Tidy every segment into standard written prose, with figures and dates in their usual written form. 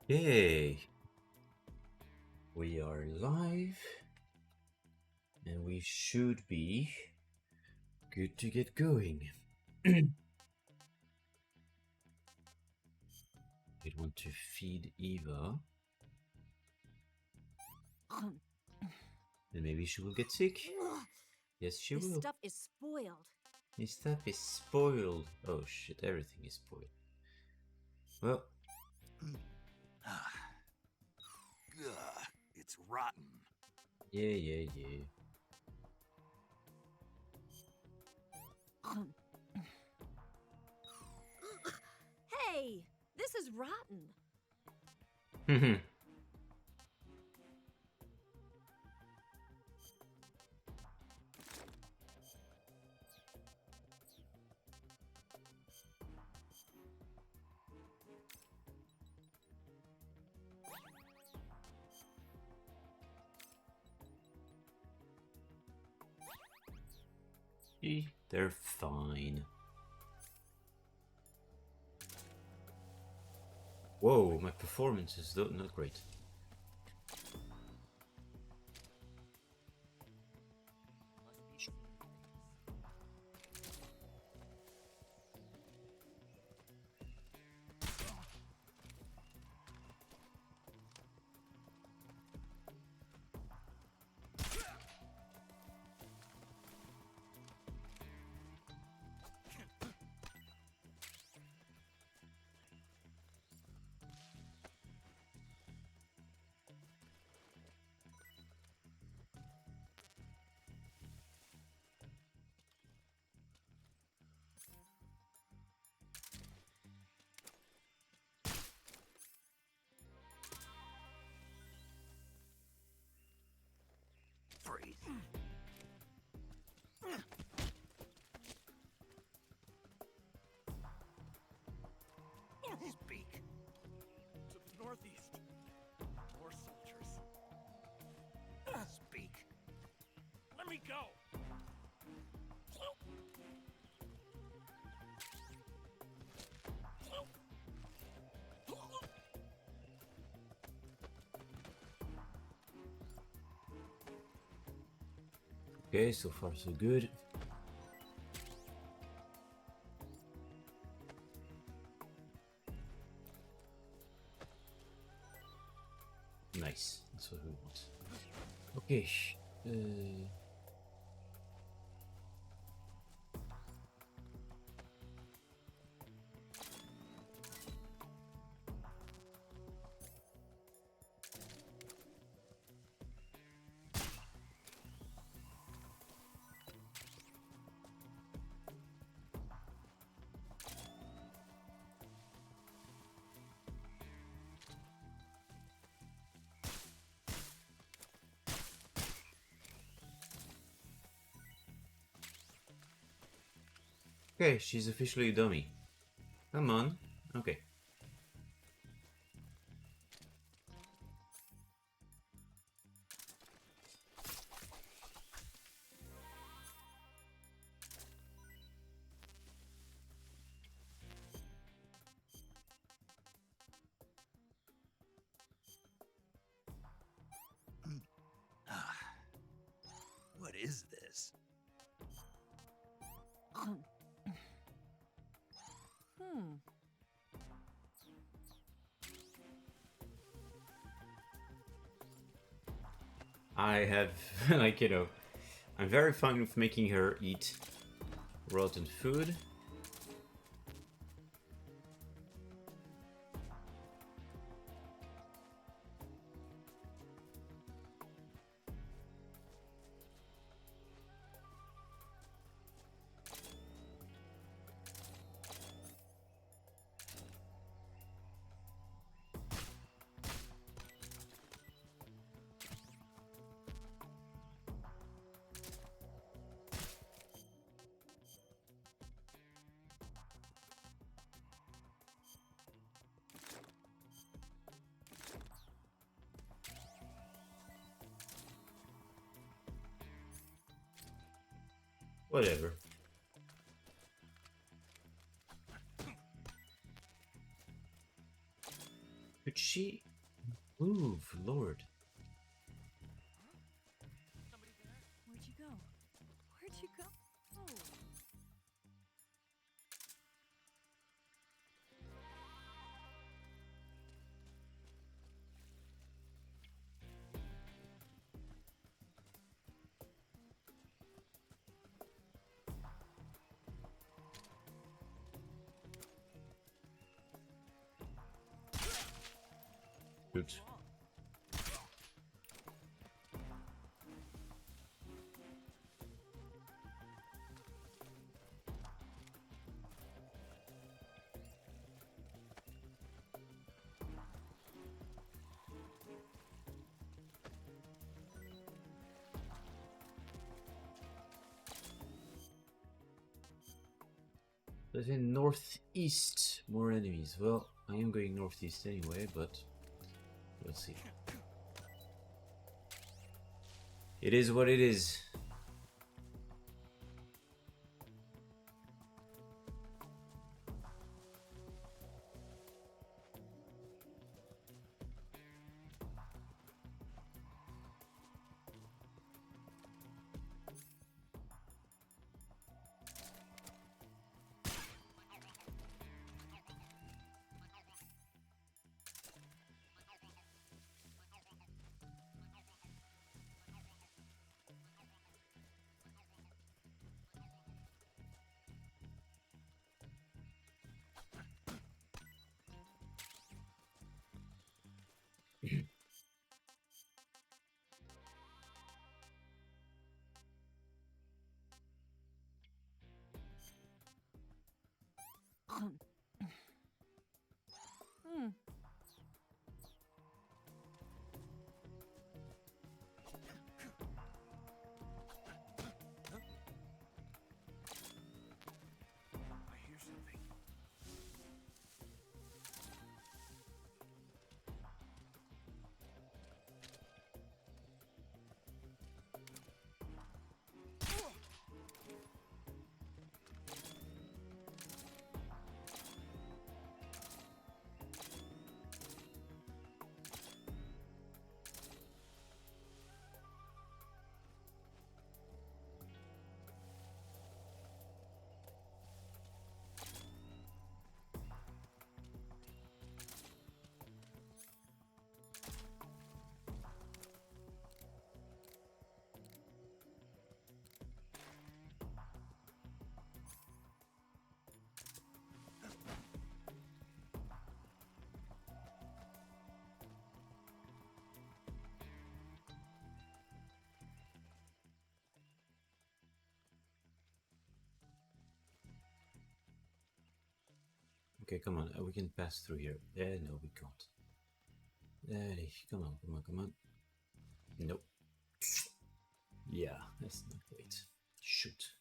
Yay! We are live and we should be good to get going. I want to feed Eva and maybe she will get sick. Yes, she This will. stuff is spoiled. This stuff is spoiled. Oh shit, everything is spoiled. Well, Ugh, it's rotten. yeah. Hey, this is rotten. They're fine. Whoa, my performance is not great. Freeze. Speak. To the northeast. More soldiers. Speak. Let me go! Okay, so far so good. Nice, that's what we want. Okay, okay, she's officially a dummy. Come on. Okay. What is this? I have, like, I'm very fond of making her eat rotten food. Whatever. Could she move, Lord? Somebody there? Where'd you go? Where'd you go? Oh. Good. There's in northeast more enemies. Well, I am going northeast anyway, but we'll see. It is what it is. Hmm. I hear something. Okay, come on. We can pass through here. No, we can't. Come on, come on, come on. Nope. Yeah, that's not great. Shoot.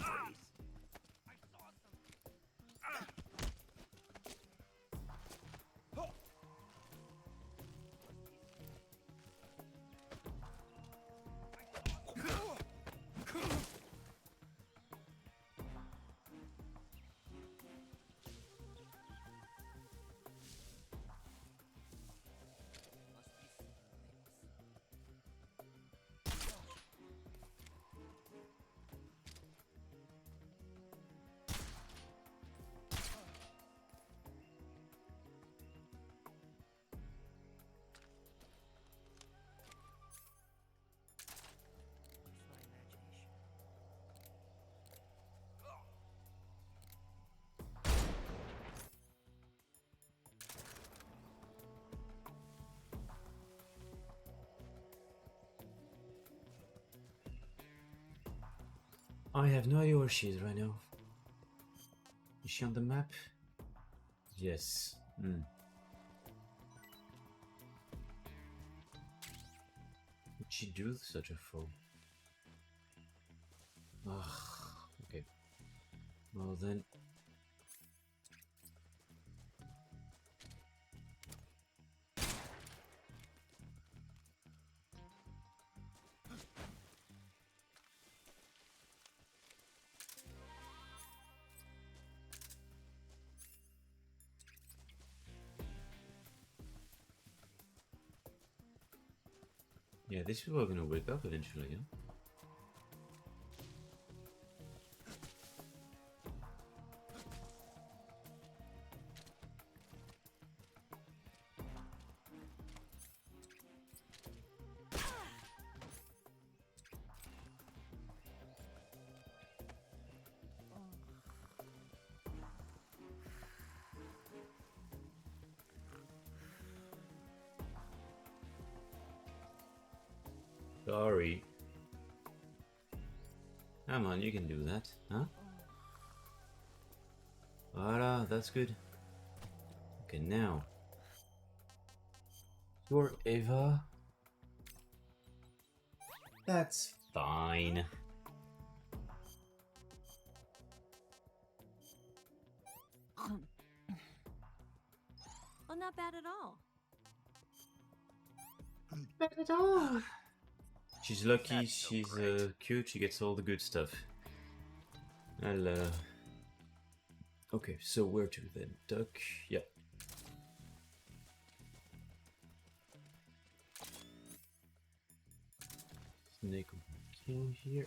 I saw something. I have no idea where she is right now. Is she on the map? Yes. Hmm. Would she do such a fool? Ugh. Okay. Well then. Yeah, these people are gonna wake up eventually, yeah? Sorry. Come on, you can do that, huh? Voila, that's good. Okay, now. You're Eva. That's fine. Well, not bad at all. Not at all. She's lucky, That's so she's great. cute, she gets all the good stuff. I'll, okay, so where to then? Duck? Yep. Snake in here.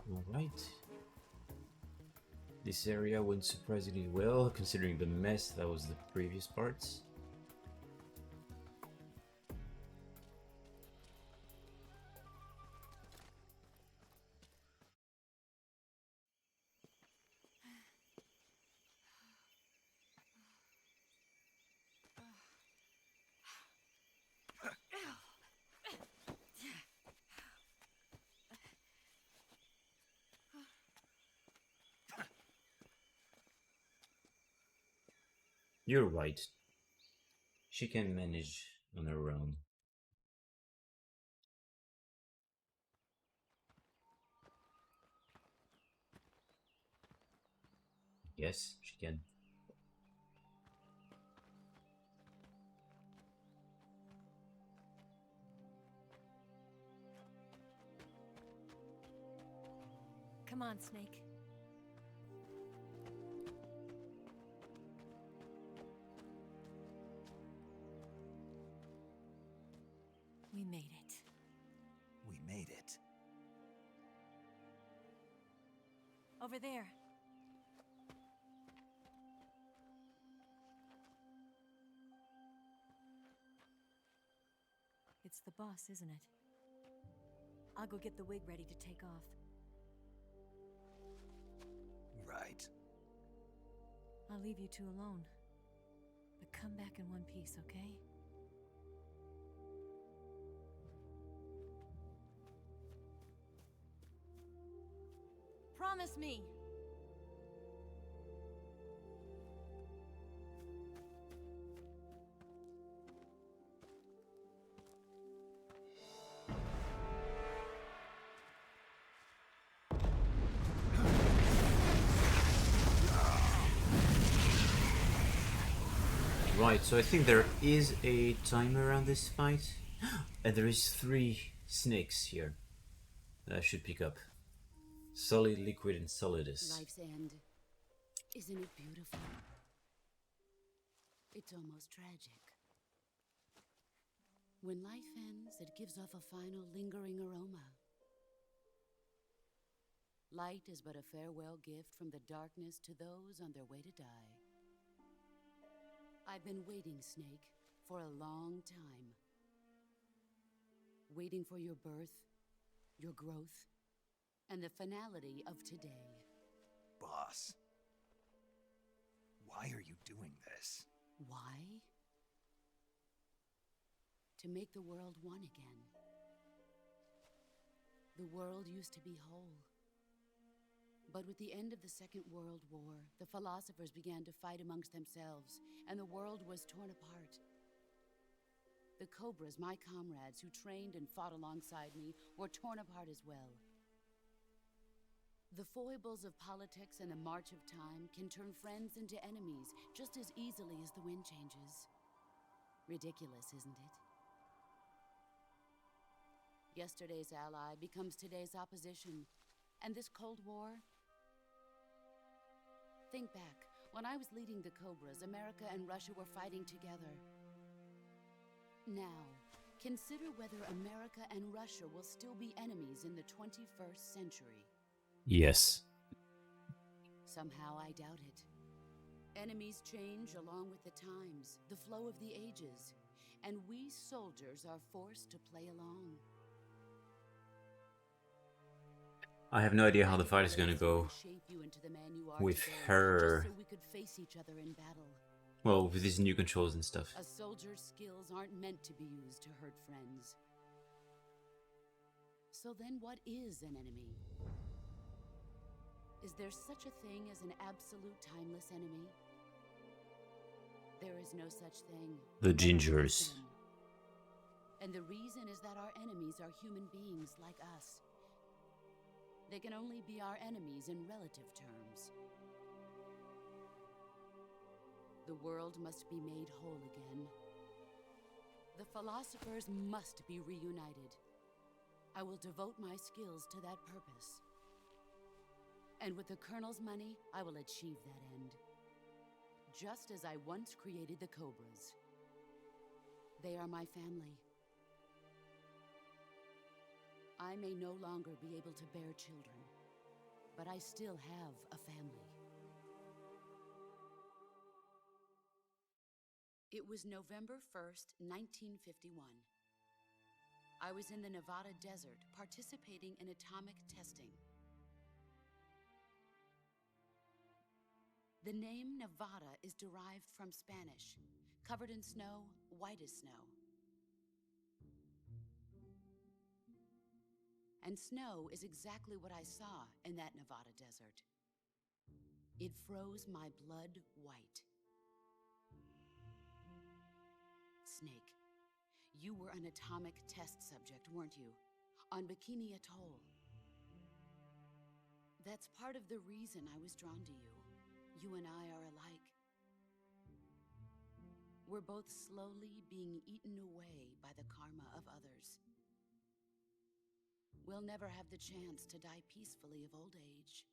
Alright. This area went surprisingly well, considering the mess that was the previous parts. You're right. She can manage on her own. Yes, she can. Come on, Snake. We made it. We made it. Over there. It's the boss, isn't it? I'll go get the wig ready to take off. Right. I'll leave you two alone. But come back in one piece, okay? Promise me! Right, so I think there is a timer around this fight. And there is 3 snakes here. That I should pick up. Solid, liquid, and solidus. Life's end. Isn't it beautiful? It's almost tragic. When life ends, it gives off a final lingering aroma. Light is but a farewell gift from the darkness to those on their way to die. I've been waiting, Snake, for a long time. Waiting for your birth, your growth, and the finality of today. Boss. Why are you doing this? Why? To make the world one again. The world used to be whole. But with the end of the Second World War, the philosophers began to fight amongst themselves, and the world was torn apart. The Cobras, my comrades who trained and fought alongside me, were torn apart as well. The foibles of politics and the march of time can turn friends into enemies just as easily as the wind changes. Ridiculous, isn't it? Yesterday's ally becomes today's opposition, and this Cold War? Think back. When I was leading the Cobras, America and Russia were fighting together. Now, consider whether America and Russia will still be enemies in the 21st century. Yes. Somehow I doubt it. Enemies change along with the times, the flow of the ages, and we soldiers are forced to play along. I have no idea how the fight is gonna go Shape you into the man you are with today, her. just so we could face each other in battle. Well, with these new controls and stuff. A soldier's skills aren't meant to be used to hurt friends. So then what is an enemy? Is there such a thing as an absolute timeless enemy? There is no such thing. The Never has Gingers. been. And the reason is that our enemies are human beings like us. They can only be our enemies in relative terms. The world must be made whole again. The philosophers must be reunited. I will devote my skills to that purpose. And with the Colonel's money, I will achieve that end. Just as I once created the Cobras. They are my family. I may no longer be able to bear children, but I still have a family. It was November 1st, 1951. I was in the Nevada desert participating in atomic testing. The name Nevada is derived from Spanish, covered in snow, white as snow. And snow is exactly what I saw in that Nevada desert. It froze my blood white. Snake, you were an atomic test subject, weren't you? On Bikini Atoll. That's part of the reason I was drawn to you. You and I are alike. We're both slowly being eaten away by the karma of others. We'll never have the chance to die peacefully of old age.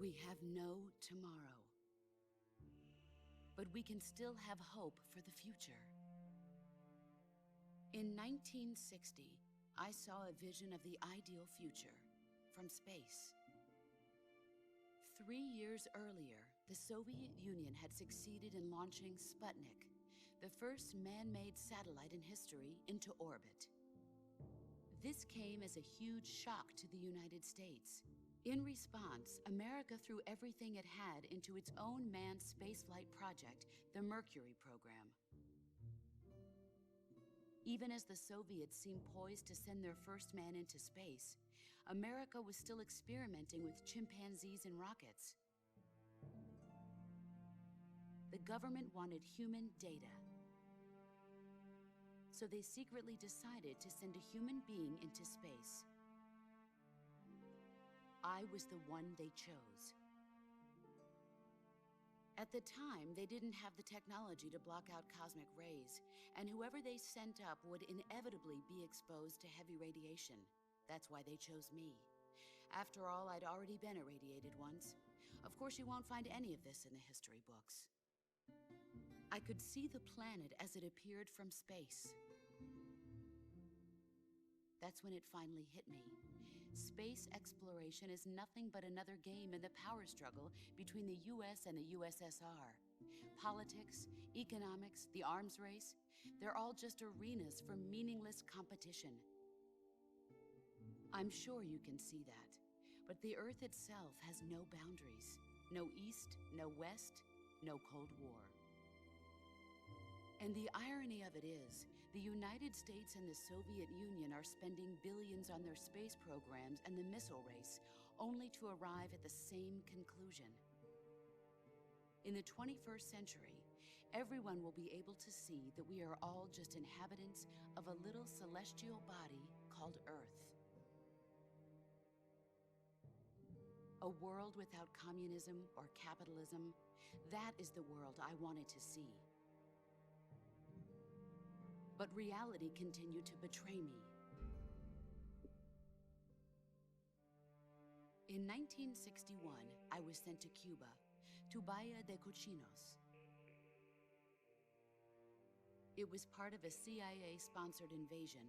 We have no tomorrow. But we can still have hope for the future. In 1960, I saw a vision of the ideal future from space. 3 years earlier, the Soviet Union had succeeded in launching Sputnik, the first man-made satellite in history, into orbit. This came as a huge shock to the United States. In response, America threw everything it had into its own manned spaceflight project, the Mercury program. Even as the Soviets seemed poised to send their first man into space, America was still experimenting with chimpanzees and rockets. The government wanted human data. So they secretly decided to send a human being into space. I was the one they chose. At the time, they didn't have the technology to block out cosmic rays, and whoever they sent up would inevitably be exposed to heavy radiation. That's why they chose me. After all, I'd already been irradiated once. Of course, you won't find any of this in the history books. I could see the planet as it appeared from space. That's when it finally hit me. Space exploration is nothing but another game in the power struggle between the US and the USSR. Politics, economics, the arms race, they're all just arenas for meaningless competition. I'm sure you can see that, but the Earth itself has no boundaries. No East, no West, no Cold War. And the irony of it is, the United States and the Soviet Union are spending billions on their space programs and the missile race, only to arrive at the same conclusion. In the 21st century, everyone will be able to see that we are all just inhabitants of a little celestial body called Earth. A world without communism or capitalism, that is the world I wanted to see. But reality continued to betray me. In 1961, I was sent to Cuba, to Bahia de Cochinos. It was part of a CIA-sponsored invasion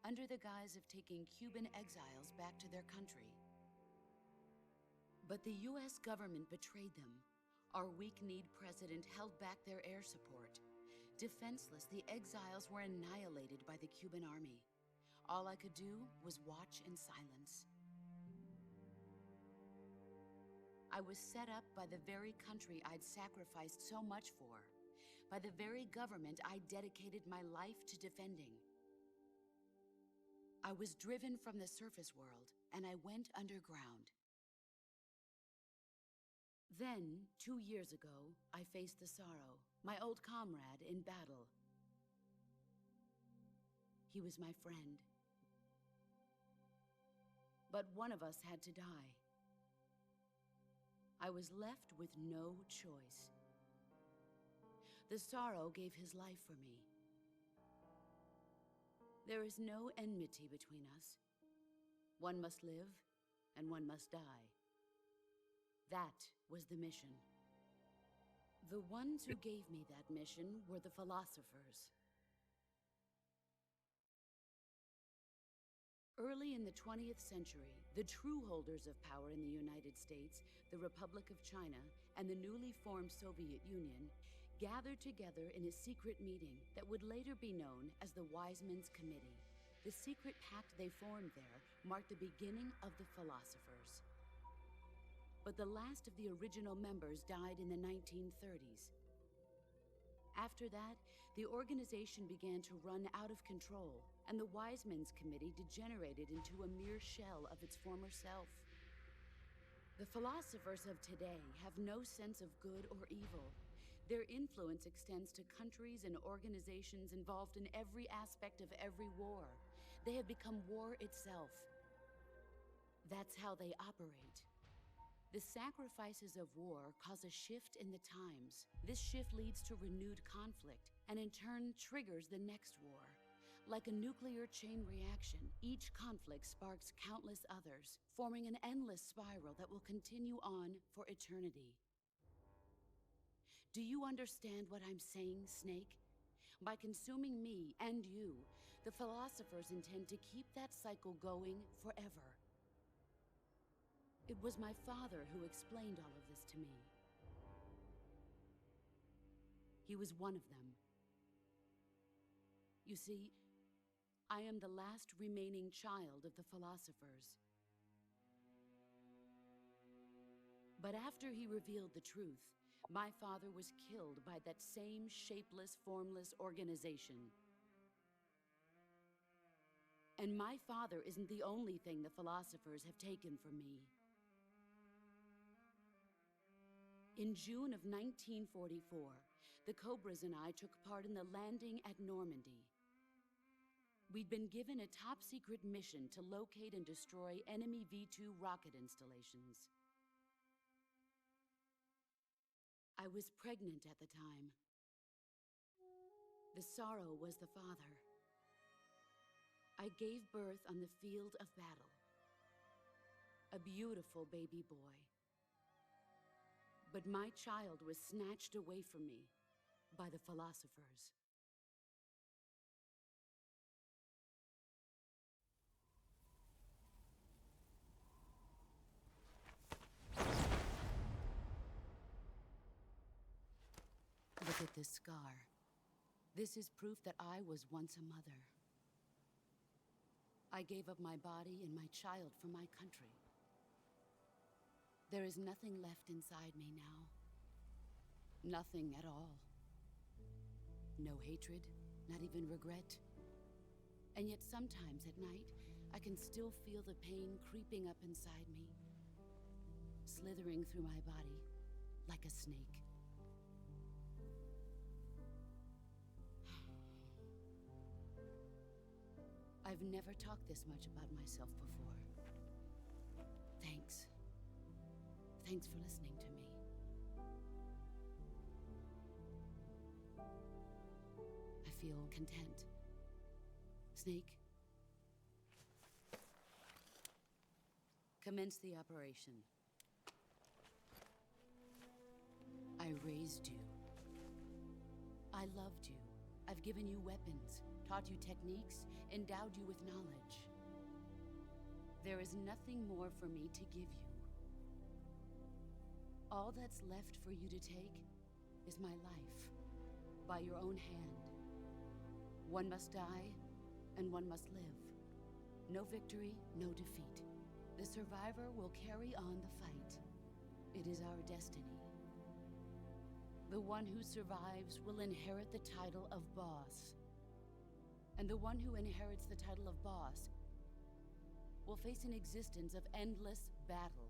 under the guise of taking Cuban exiles back to their country. But the US government betrayed them. Our weak-kneed president held back their air support. Defenseless, the exiles were annihilated by the Cuban army. All I could do was watch in silence. I was set up by the very country I'd sacrificed so much for, by the very government I dedicated my life to defending. I was driven from the surface world, and I went underground. Then, 2 years ago, I faced the Sorrow, my old comrade in battle. He was my friend. But one of us had to die. I was left with no choice. The Sorrow gave his life for me. There is no enmity between us. One must live, and one must die. That was the mission. The ones who gave me that mission were the philosophers. Early in the 20th century, the true holders of power in the United States, the Republic of China, and the newly formed Soviet Union gathered together in a secret meeting that would later be known as the Wiseman's Committee. The secret pact they formed there marked the beginning of the philosophers. But the last of the original members died in the 1930s. After that, the organization began to run out of control, and the Wiseman's Committee degenerated into a mere shell of its former self. The philosophers of today have no sense of good or evil. Their influence extends to countries and organizations involved in every aspect of every war. They have become war itself. That's how they operate. The sacrifices of war cause a shift in the times. This shift leads to renewed conflict, and in turn triggers the next war. Like a nuclear chain reaction, each conflict sparks countless others, forming an endless spiral that will continue on for eternity. Do you understand what I'm saying, Snake? By consuming me and you, the philosophers intend to keep that cycle going forever. It was my father who explained all of this to me. He was one of them. You see, I am the last remaining child of the philosophers. But after he revealed the truth, my father was killed by that same shapeless, formless organization. And my father isn't the only thing the philosophers have taken from me. In June of 1944, the Cobras and I took part in the landing at Normandy. We'd been given a top-secret mission to locate and destroy enemy V-2 rocket installations. I was pregnant at the time. The Sorrow was the father. I gave birth on the field of battle. A beautiful baby boy. But my child was snatched away from me by the philosophers. Look at this scar. This is proof that I was once a mother. I gave up my body and my child for my country. There is nothing left inside me now. Nothing at all. No hatred, not even regret. And yet sometimes at night, I can still feel the pain creeping up inside me. slithering through my body like a snake. I've never talked this much about myself before. Thanks. Thanks for listening to me. I feel content. Snake? Commence the operation. I raised you. I loved you. I've given you weapons, taught you techniques, endowed you with knowledge. There is nothing more for me to give you. All that's left for you to take is my life, by your own hand. One must die, and one must live. No victory, no defeat. The survivor will carry on the fight. It is our destiny. The one who survives will inherit the title of boss. And the one who inherits the title of boss will face an existence of endless battle.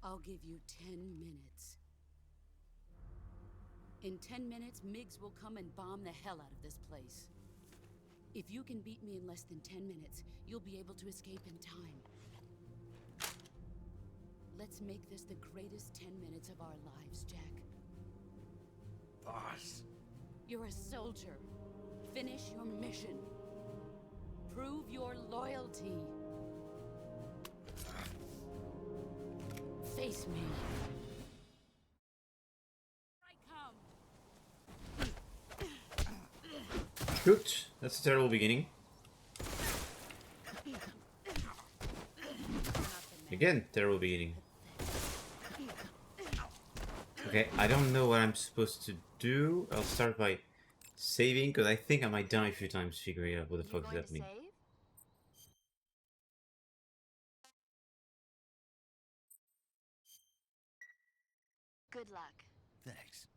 I'll give you 10 minutes. In 10 minutes, Miggs will come and bomb the hell out of this place. If you can beat me in less than 10 minutes, you'll be able to escape in time. Let's make this the greatest 10 minutes of our lives, Jack. Boss. You're a soldier. Finish your mission. Prove your loyalty. Face me. I come. Good. That's a terrible beginning. Again, terrible beginning. Okay, I don't know what I'm supposed to do. I'll start by saving, because I think I might die a few times figuring out what the fuck is happening. Good luck. Thanks.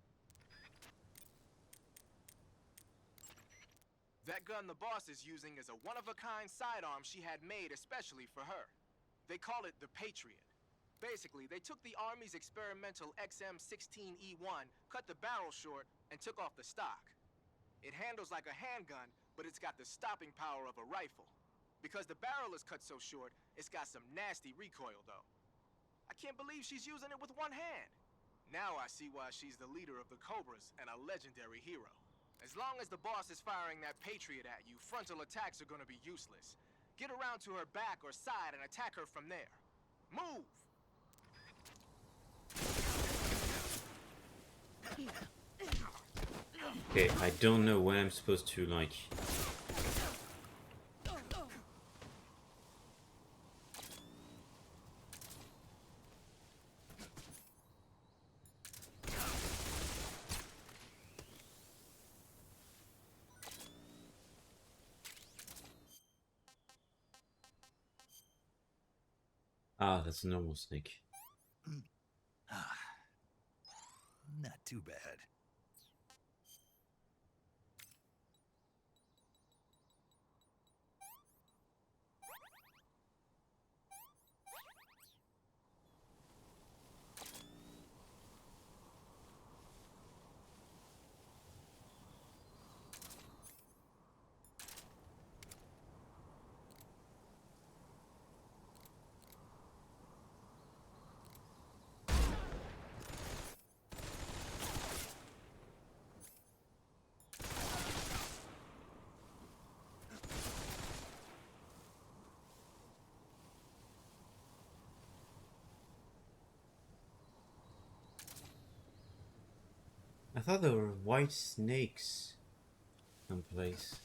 That gun the boss is using is a one-of-a-kind sidearm she had made especially for her. They call it the Patriot. Basically, they took the Army's experimental XM16E1, cut the barrel short, and took off the stock. It handles like a handgun, but it's got the stopping power of a rifle. Because the barrel is cut so short, it's got some nasty recoil, though. I can't believe she's using it with one hand. Now I see why she's the leader of the Cobras and a legendary hero. As long as the boss is firing that Patriot at you, frontal attacks are gonna be useless. Get around to her back or side and attack her from there. Move! Okay, I don't know when I'm supposed to, like... Ah, that's a normal snake. Not too bad. I thought there were white snakes someplace.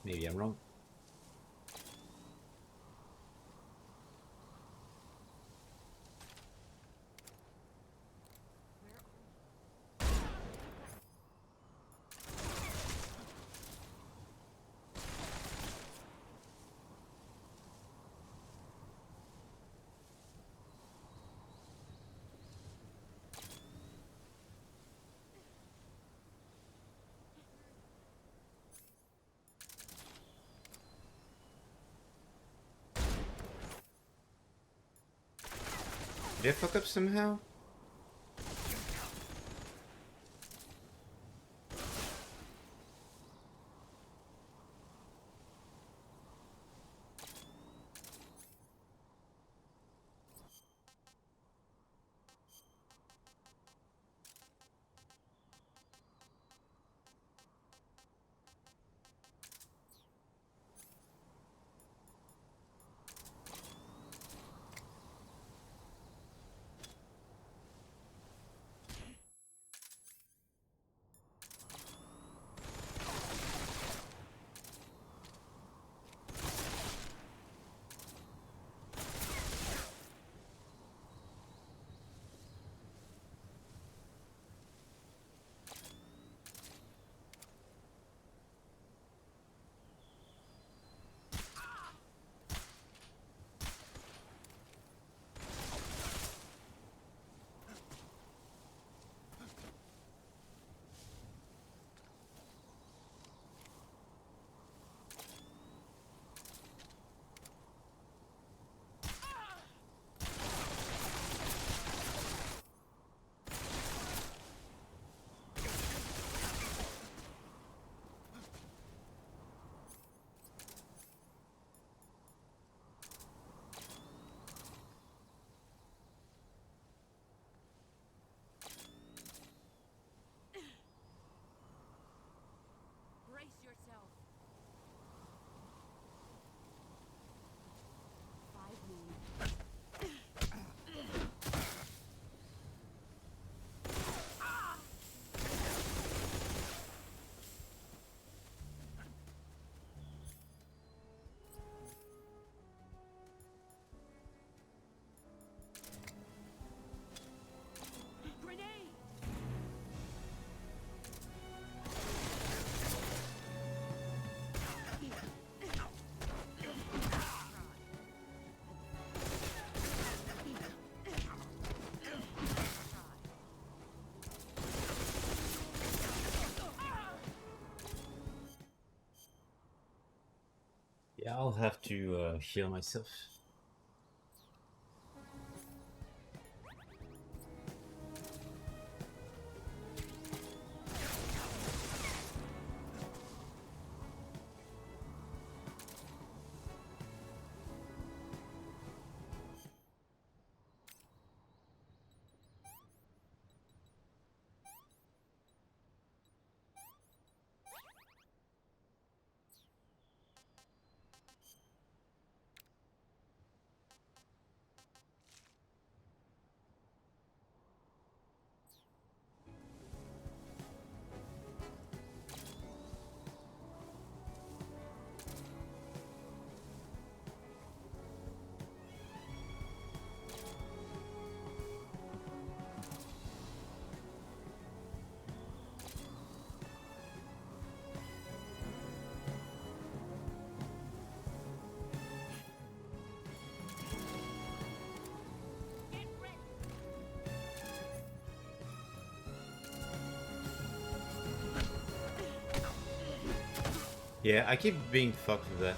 Maybe I'm wrong. Did I fuck up somehow? Brace yourself. 5 minutes. Grenade! Yeah, I'll have to heal myself. Yeah, I keep being fucked with that.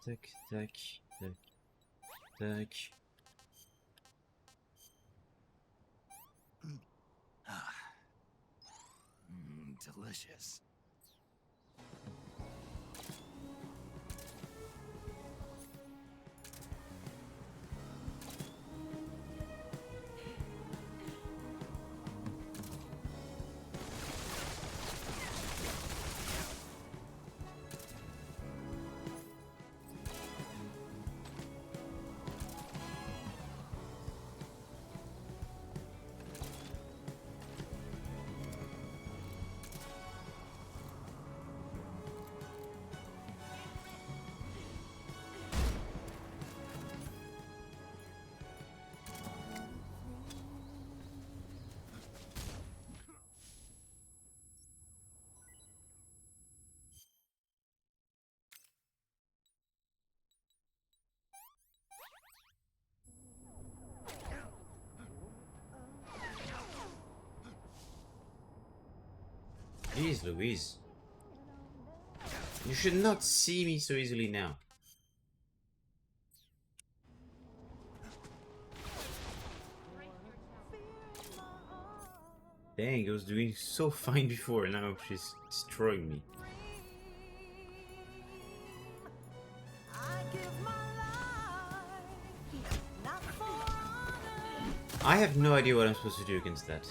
Tac, tac, tac, tac. Delicious. Jeez Louise. You should not see me so easily now. Dang, I was doing so fine before, now she's destroying me. I have no idea what I'm supposed to do against that.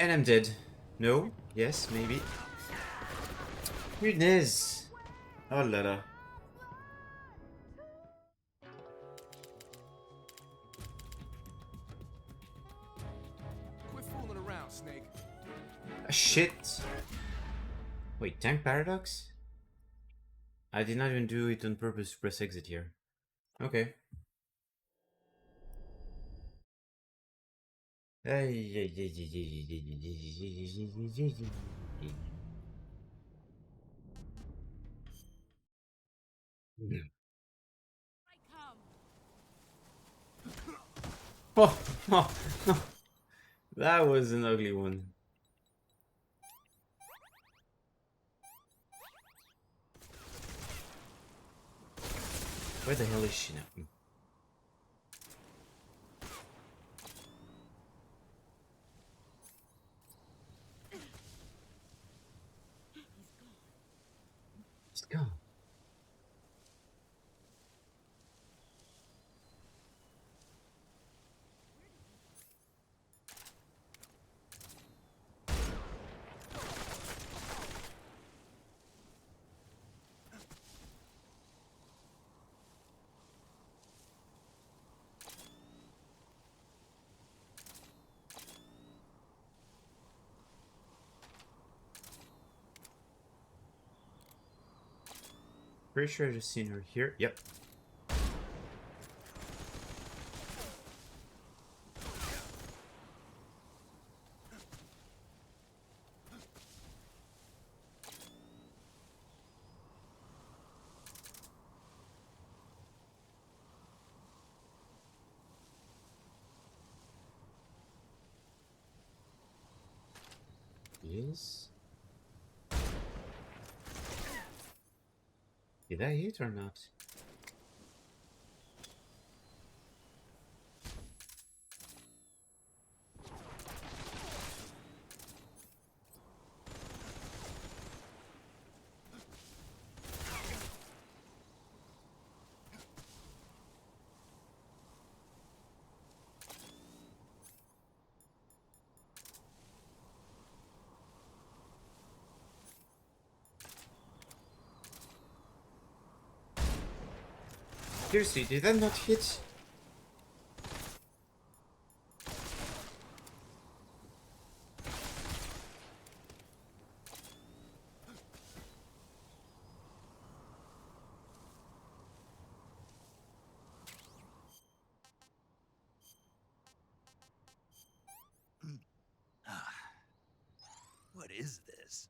And I'm dead. No? Yes? Maybe? Goodness! Oh la la. Quit fooling around, Snake. Shit! Wait, tank paradox? I did not even do it on purpose to press exit here. Okay. Oh, oh, oh. That was an ugly one. Where the hell is she now? He's gone. Pretty sure I just seen her here. Yep. Yes. Did I hit or not? Seriously, did that not hit? What is this?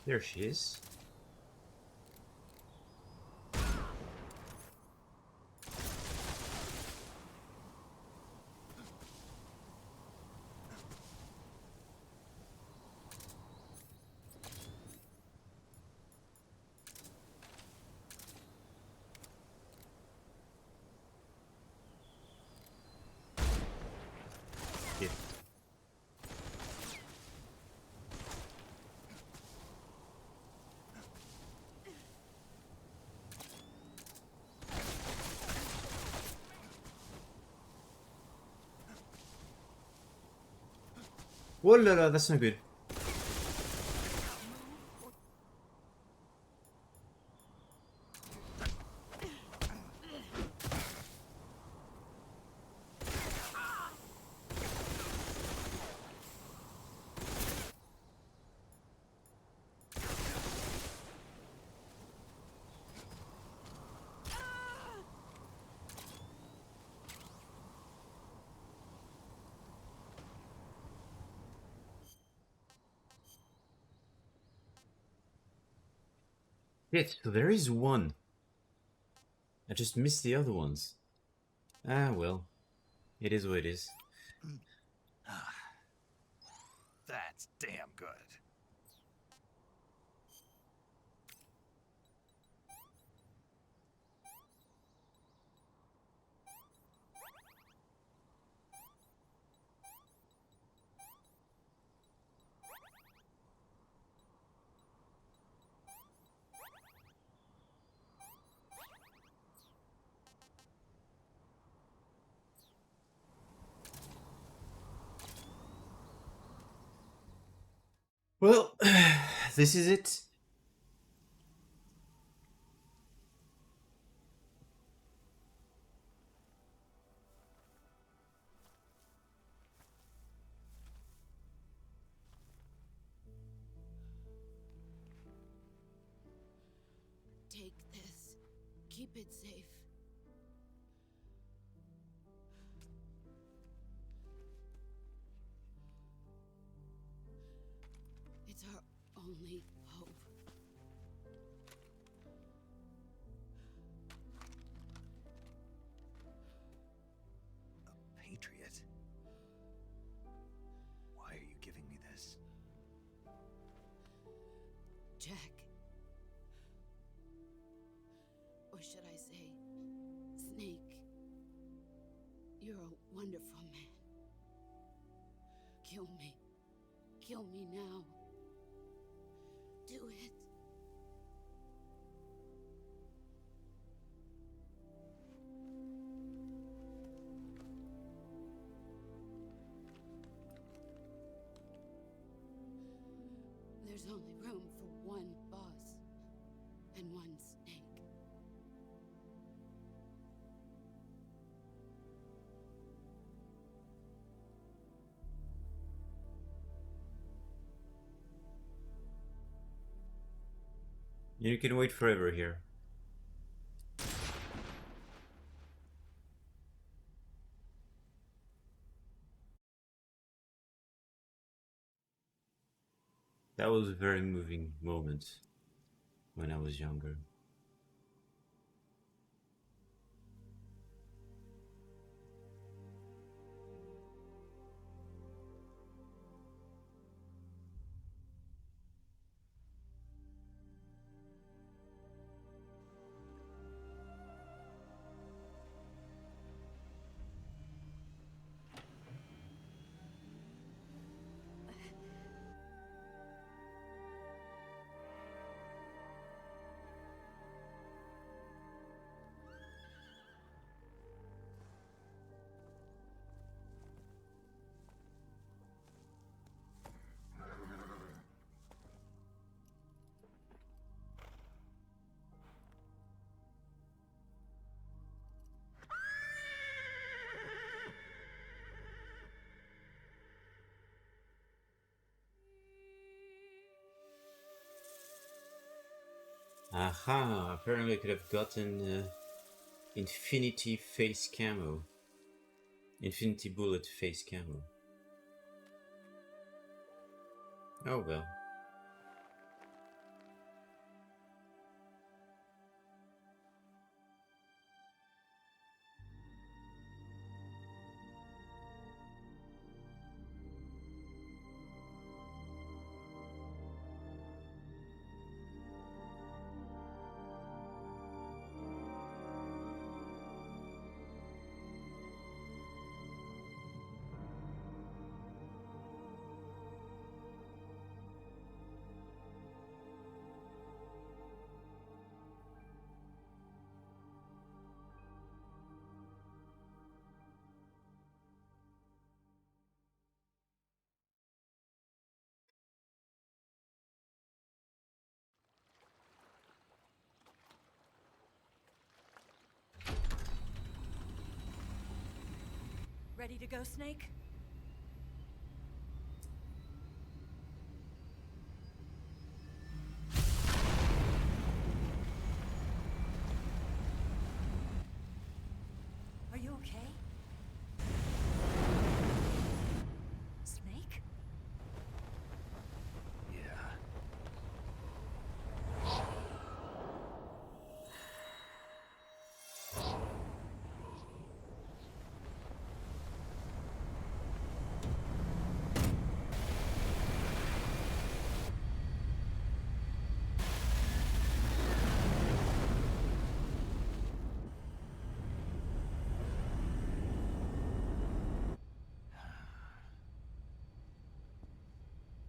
There she is. Yeah. Whoa, la, la, that's not good. Shit, so there is one. I just missed the other ones. Ah, well. It is what it is. That's damn good. Well, this is it. Take this. Keep it safe. It's our only hope. A patriot? Why are you giving me this? Jack. Or should I say, Snake. You're a wonderful man. Kill me. Kill me now. Do it. There's only room for one boss and one snake. You can wait forever here. That was a very moving moment when I was younger. Aha, apparently I could have gotten Infinity face camo. Infinity bullet face camo. Oh well. Ready to go, Snake? Are you okay? Snake? Yeah.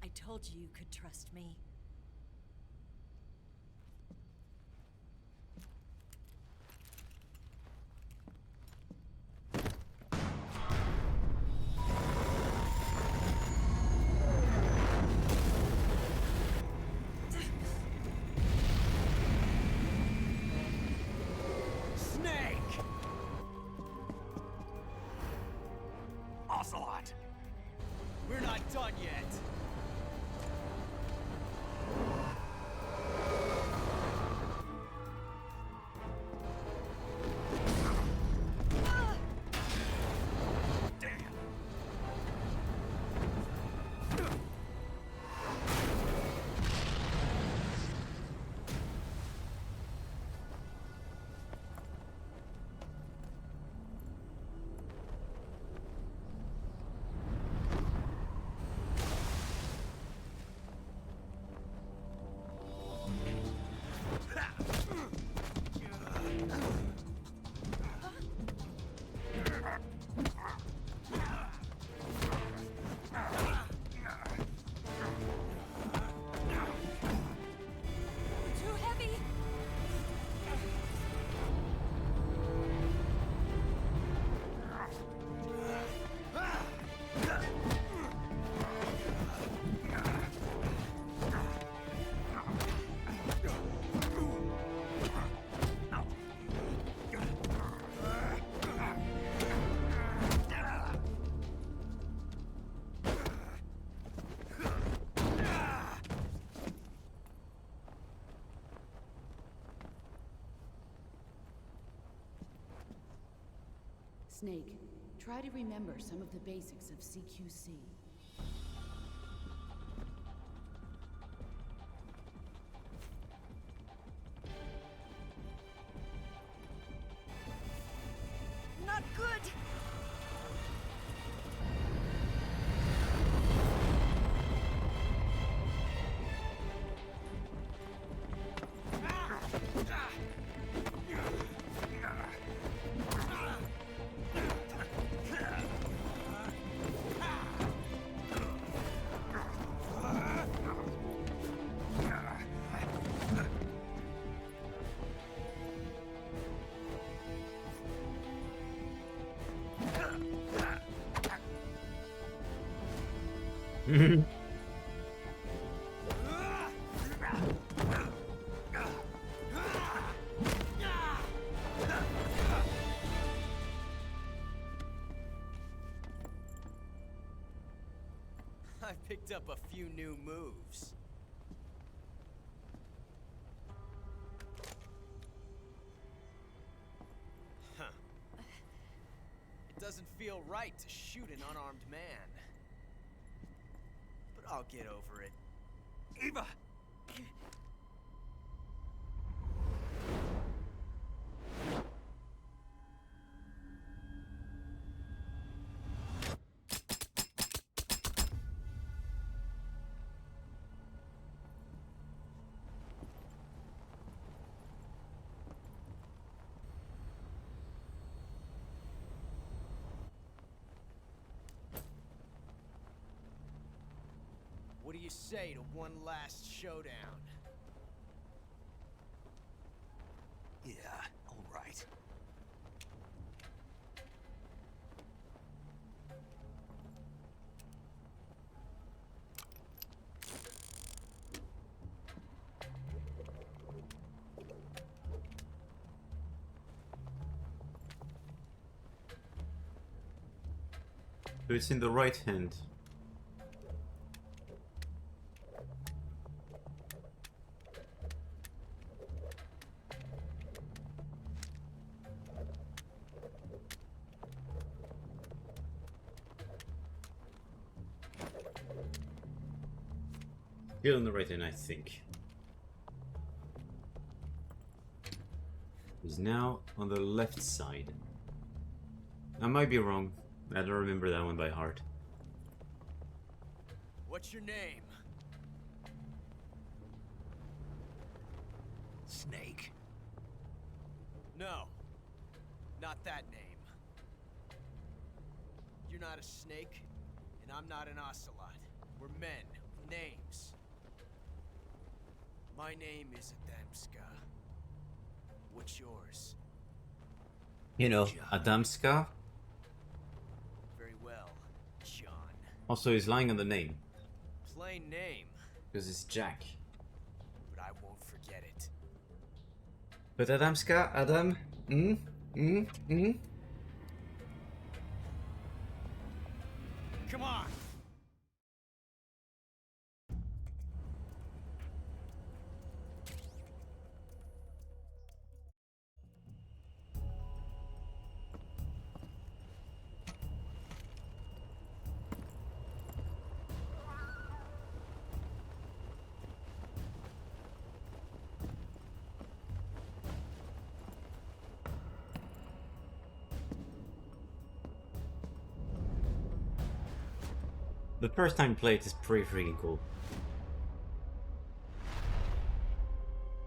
I told you you could trust me. Snake! Ocelot! We're not done yet. Damn! Too heavy! Snake, try to remember some of the basics of CQC. Not good! I picked up a few new moves. Huh. It doesn't feel right to shoot an unarmed man. But I'll get over it. Eva! What do you say to one last showdown? Yeah, all right. So it's in the right hand. Still on the right hand, I think. Is now on the left side. I might be wrong. I don't remember that one by heart. What's your name? Snake. No. Not that name. You're not a snake, and I'm not an ocelot. We're men with names. My name is Adamska. What's yours? You know, John. Adamska. Very well, John. Also, he's lying on the name. Plain name, Because it's Jack. but I won't forget it. But Adamska, Adam? Come on! The first time played is pretty freaking cool.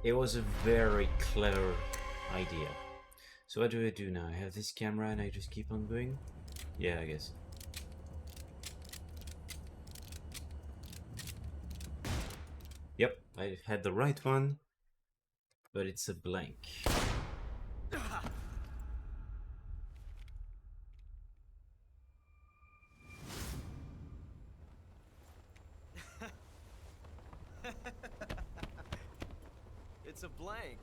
It was a very clever idea. So what do I do now? I have this camera and I just keep on going? Yeah, I guess. Yep, I had the right one, but it's a blank. It's a blank.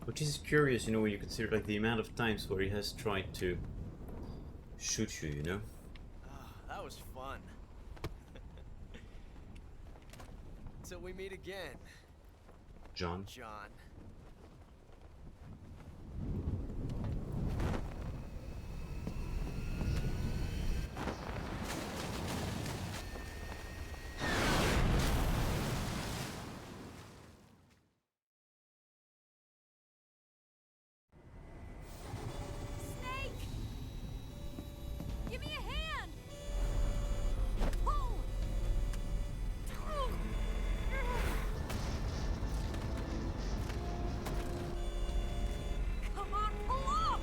Which is curious, you know, when you consider like the amount of times where he has tried to shoot you, you know? Ah, that was fun. Until we meet again, John. John. Snake! Give me a hand! Pull! Come on, pull up!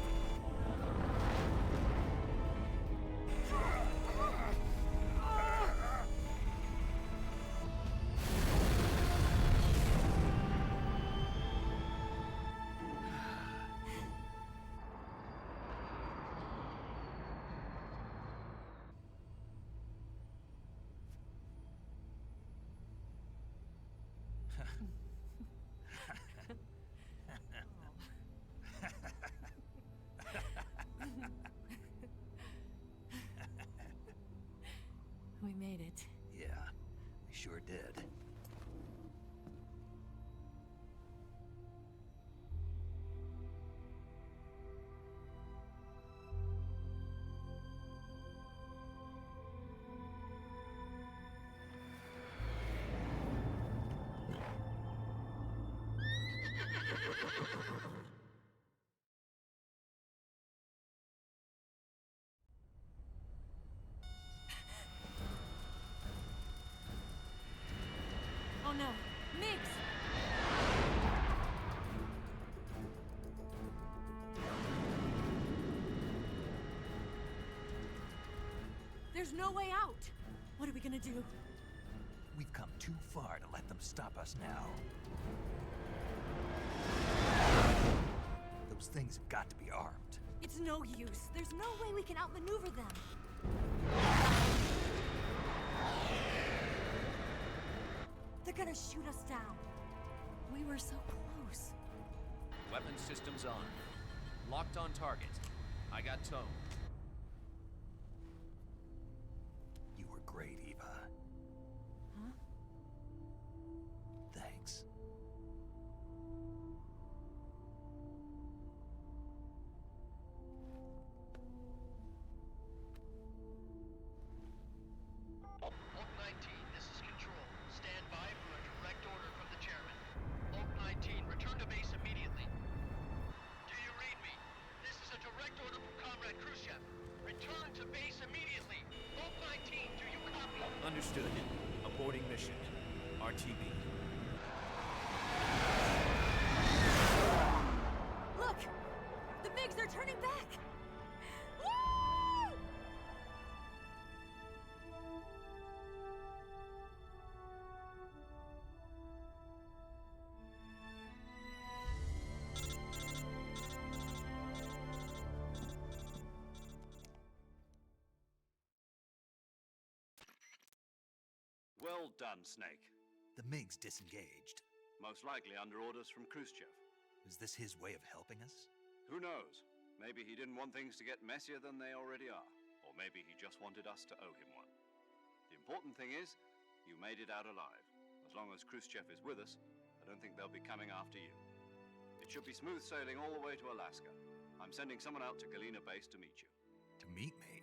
We made it. Yeah, we sure did. Oh no, Mix! There's no way out! What are we gonna do? We've come too far to let them stop us now. Those things have got to be armed. It's no use. There's no way we can outmaneuver them. They're gonna shoot us down. We were so close. Weapons systems on. Locked on target. I got tone. You were great, Eva. Huh? Thanks. Oak 19, this is Control. Stand by for a direct order from the chairman. Oak 19, return to base immediately. Do you read me? This is a direct order from Comrade Khrushchev. Return to base immediately. Oak 19, do you copy? Understood. Aborting mission. RTB. Look! The MiGs are turning back! Woo! Well done, Snake. The MiG's disengaged. Most likely under orders from Khrushchev. Is this his way of helping us? Who knows? Maybe he didn't want things to get messier than they already are. Or maybe he just wanted us to owe him one. The important thing is, you made it out alive. As long as Khrushchev is with us, I don't think they'll be coming after you. It should be smooth sailing all the way to Alaska. I'm sending someone out to Galena Base to meet you. To meet me?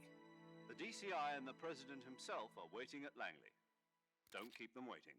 The DCI and the President himself are waiting at Langley. Don't keep them waiting.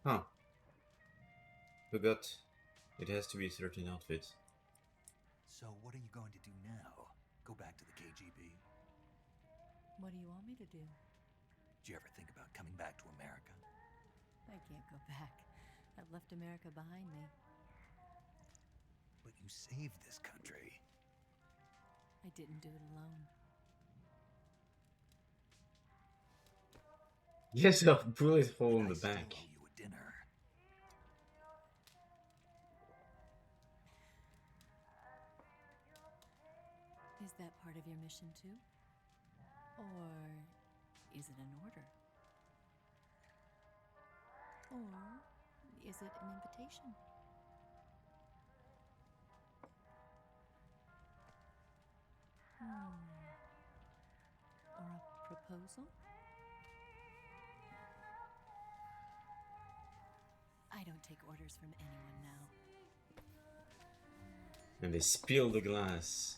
Huh. Forgot. It has to be a certain outfit. So what are you going to do now? Go back to the KGB? What do you want me to do? Did you ever think about coming back to America? I can't go back. I've left America behind me. But you saved this country. I didn't do it alone. Yes, a bullet hole in And the I still back. owe you a dinner. Is that part of your mission too? Or is it an order? Or is it an invitation? Or a proposal? I don't take orders from anyone now. And they spill the glass.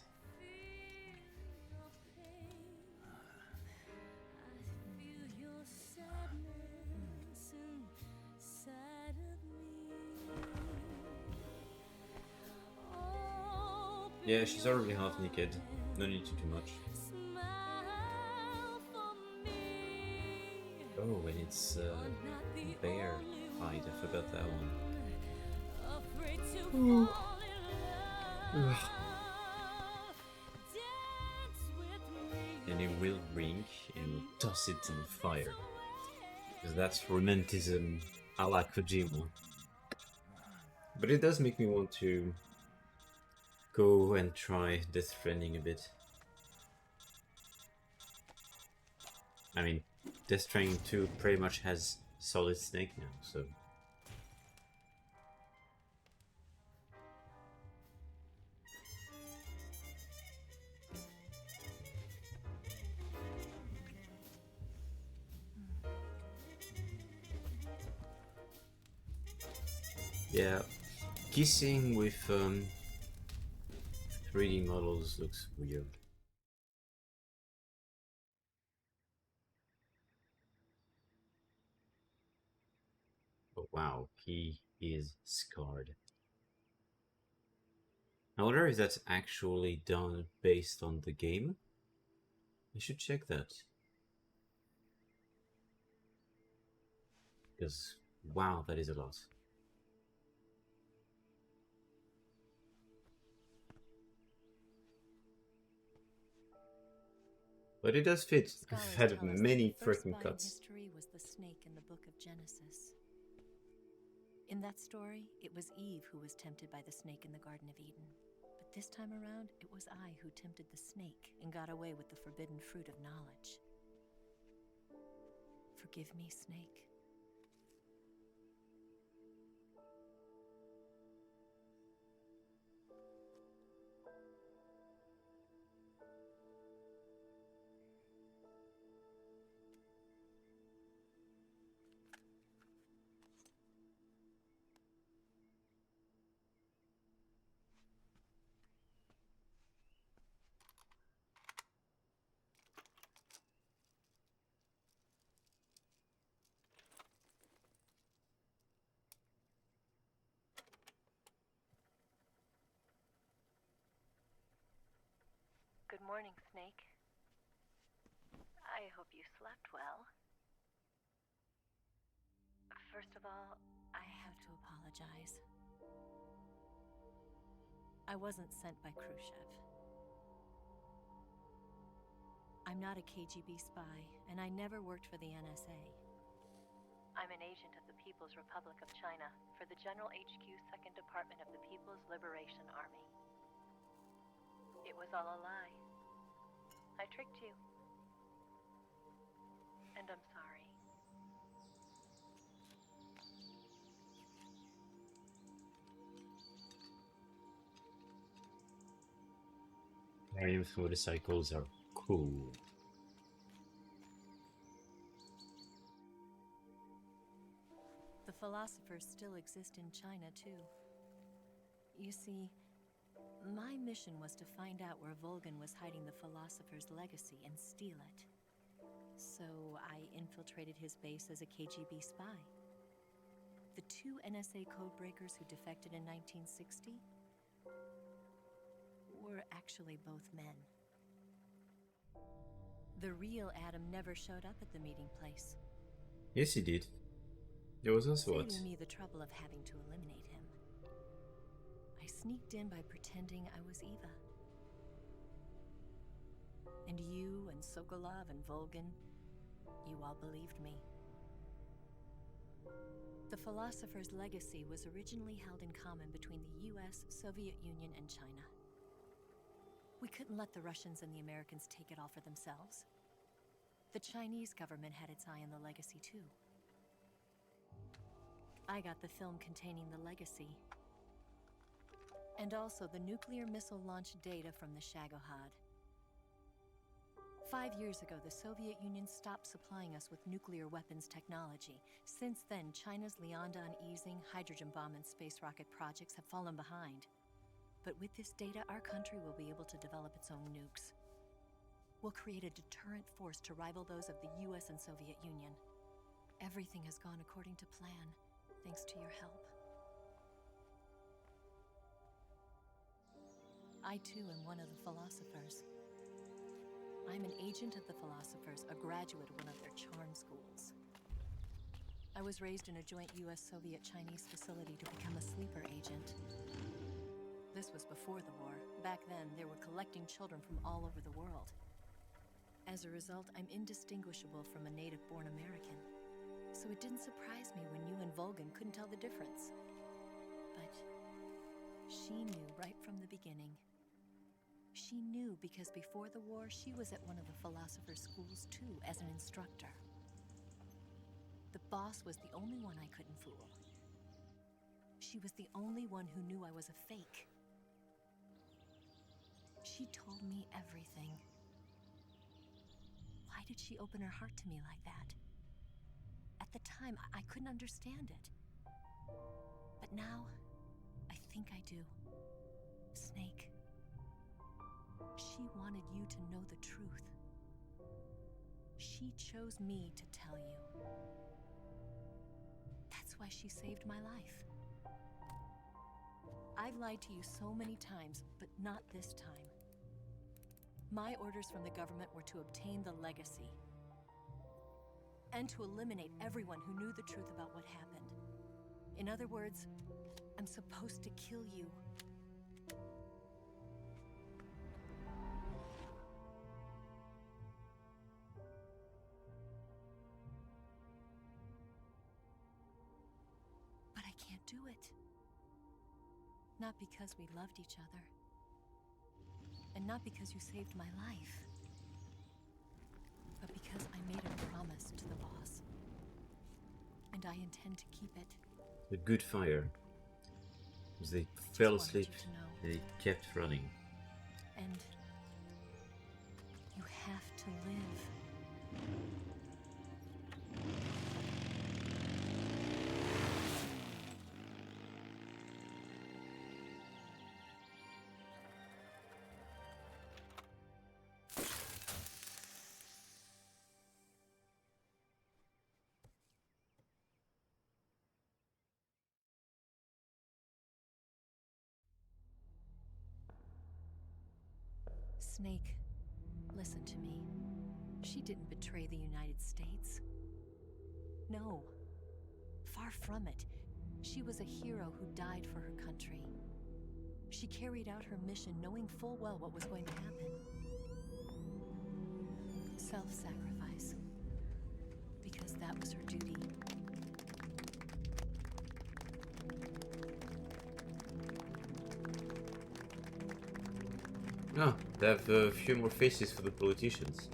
Yeah, she's already half naked. No need to do much. Oh, and it's bear fight. I forgot that one. And it will ring and toss it in the fire. Because that's romanticism a la Kojima. But it does make me want to go and try Death Stranding a bit. I mean, Death Stranding 2 pretty much has Solid Snake now, so... Yeah, kissing with 3D models looks weird. But wow, he is scarred. I wonder if that's actually done based on the game. I should check that. Because, wow, that is a lot. But it does fit. Scholars I've had tell us that many the first freaking spy in cuts. history was the snake in the book of Genesis. In that story, it was Eve who was tempted by the snake in the Garden of Eden. But this time around, it was I who tempted the snake and got away with the forbidden fruit of knowledge. Forgive me, Snake. Good morning, Snake. I hope you slept well. First of all, I have to apologize. I wasn't sent by Khrushchev. I'm not a KGB spy, and I never worked for the NSA. I'm an agent of the People's Republic of China for the General HQ 2nd Department of the People's Liberation Army. It was all a lie. I tricked you. And I'm sorry. Triumph motorcycles are cool. The philosophers still exist in China, too. You see, my mission was to find out where Volgin was hiding the philosopher's legacy and steal it. So I infiltrated his base as a KGB spy. The two NSA codebreakers who defected in 1960 were actually both men. The real Adam never showed up at the meeting place. Yes, he did. There was also what? Saving me the trouble of having to eliminate him. I sneaked in by pretending I was Eva. And you and Sokolov and Volgin, you all believed me. The philosopher's legacy was originally held in common between the US, Soviet Union, and China. We couldn't let the Russians and the Americans take it all for themselves. The Chinese government had its eye on the legacy, too. I got the film containing the legacy, and also the nuclear missile launch data from the Shagohod. 5 years ago, the Soviet Union stopped supplying us with nuclear weapons technology. Since then, China's Liaodong easing, hydrogen bomb, and space rocket projects have fallen behind. But with this data, our country will be able to develop its own nukes. We'll create a deterrent force to rival those of the US and Soviet Union. Everything has gone according to plan, thanks to your help. I too am one of the philosophers. I'm an agent of the philosophers, a graduate of one of their charm schools. I was raised in a joint US-Soviet-Chinese facility to become a sleeper agent. This was before the war. Back then, they were collecting children from all over the world. As a result, I'm indistinguishable from a native-born American. So it didn't surprise me when you and Volgin couldn't tell the difference. But she knew right from the beginning. She knew because before the war, she was at one of the philosopher's schools too, as an instructor. The boss was the only one I couldn't fool. She was the only one who knew I was a fake. She told me everything. Why did she open her heart to me like that? At the time, I couldn't understand it. But now, I think I do. Snake. She wanted you to know the truth. She chose me to tell you. That's why she saved my life. I've lied to you so many times, but not this time. My orders from the government were to obtain the legacy. And to eliminate everyone who knew the truth about what happened. In other words, I'm supposed to kill you. But I can't do it. Not because we loved each other. And not because you saved my life. But because I made a promise to the boss. And I intend to keep it. A good fire. They fell asleep. They kept running. And you have to live. Snake, listen to me. She didn't betray the United States. No. Far from it. She was a hero who died for her country. She carried out her mission knowing full well what was going to happen. Self-sacrifice. Because that was her duty. Ah, they have a few more faces for the politicians.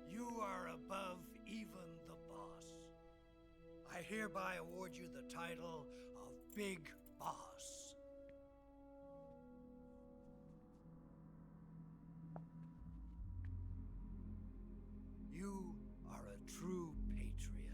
You are above even the boss. I hereby award you the title of Big Boss. You are a true patriot.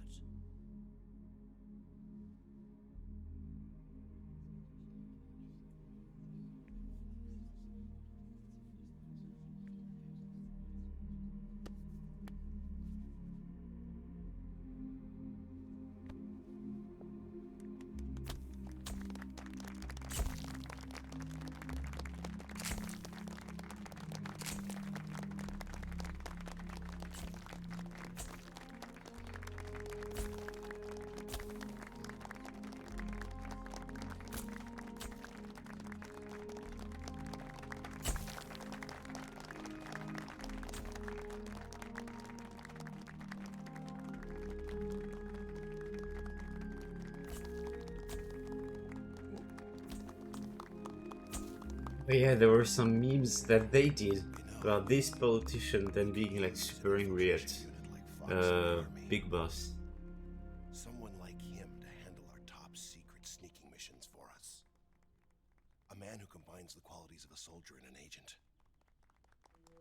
Oh yeah, there were some memes that they did about this politician then being like super angry at Big Boss. Someone like him to handle our top secret sneaking missions for us. A man who combines the qualities of a soldier and an agent.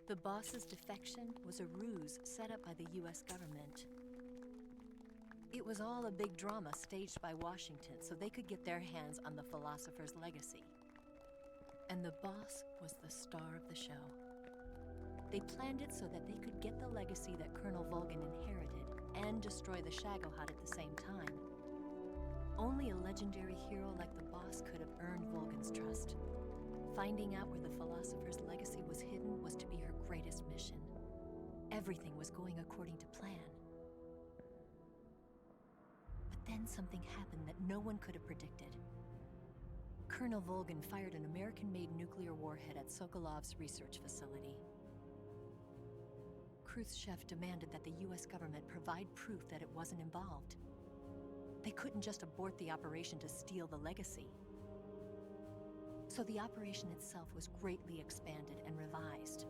The boss's defection was a ruse set up by the US government. It was all a big drama staged by Washington so they could get their hands on the philosopher's legacy. And the boss was the star of the show. They planned it so that they could get the legacy that Colonel Volgin inherited and destroy the Shagohod at the same time. Only a legendary hero like the boss could have earned Volgin's trust. Finding out where the philosopher's legacy was hidden was to be her greatest mission. Everything was going according to plan. But then something happened that no one could have predicted. Colonel Volgin fired an American-made nuclear warhead at Sokolov's research facility. Khrushchev demanded that the US government provide proof that it wasn't involved. They couldn't just abort the operation to steal the legacy. So the operation itself was greatly expanded and revised.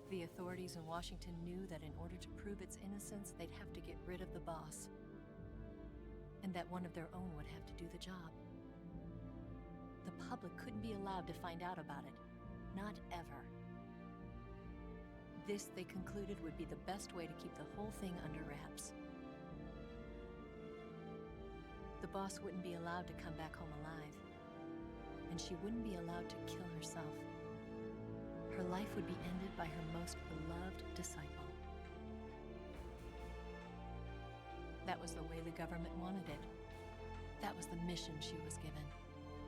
The authorities in Washington knew that in order to prove its innocence, they'd have to get rid of the boss. And that one of their own would have to do the job. The public couldn't be allowed to find out about it. Not ever. This, they concluded, would be the best way to keep the whole thing under wraps. The boss wouldn't be allowed to come back home alive. and she wouldn't be allowed to kill herself. Her life would be ended by her most beloved disciple. That was the way the government wanted it. That was the mission she was given,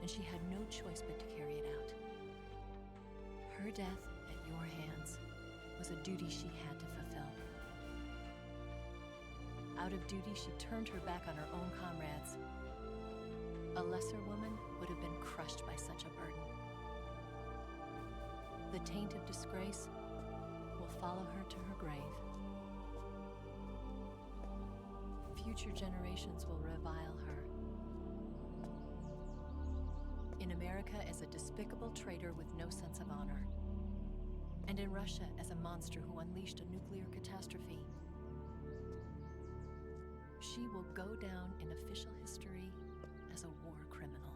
and she had no choice but to carry it out. Her death at your hands was a duty she had to fulfill. Out of duty, she turned her back on her own comrades. A lesser woman would have been crushed by such a burden. The taint of disgrace will follow her to her grave. Future generations will revile her. In America as a despicable traitor with no sense of honor. And in Russia as a monster who unleashed a nuclear catastrophe. She will go down in official history as a war criminal.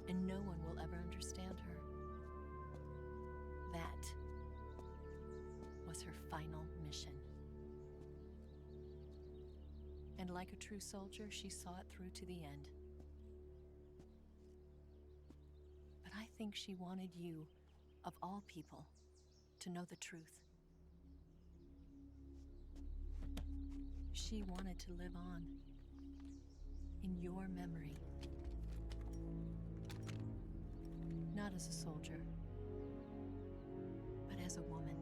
And no one will ever understand her. That was her final mission. And like a true soldier, she saw it through to the end. But I think she wanted you, of all people, to know the truth. She wanted to live on in your memory. Not as a soldier, but as a woman.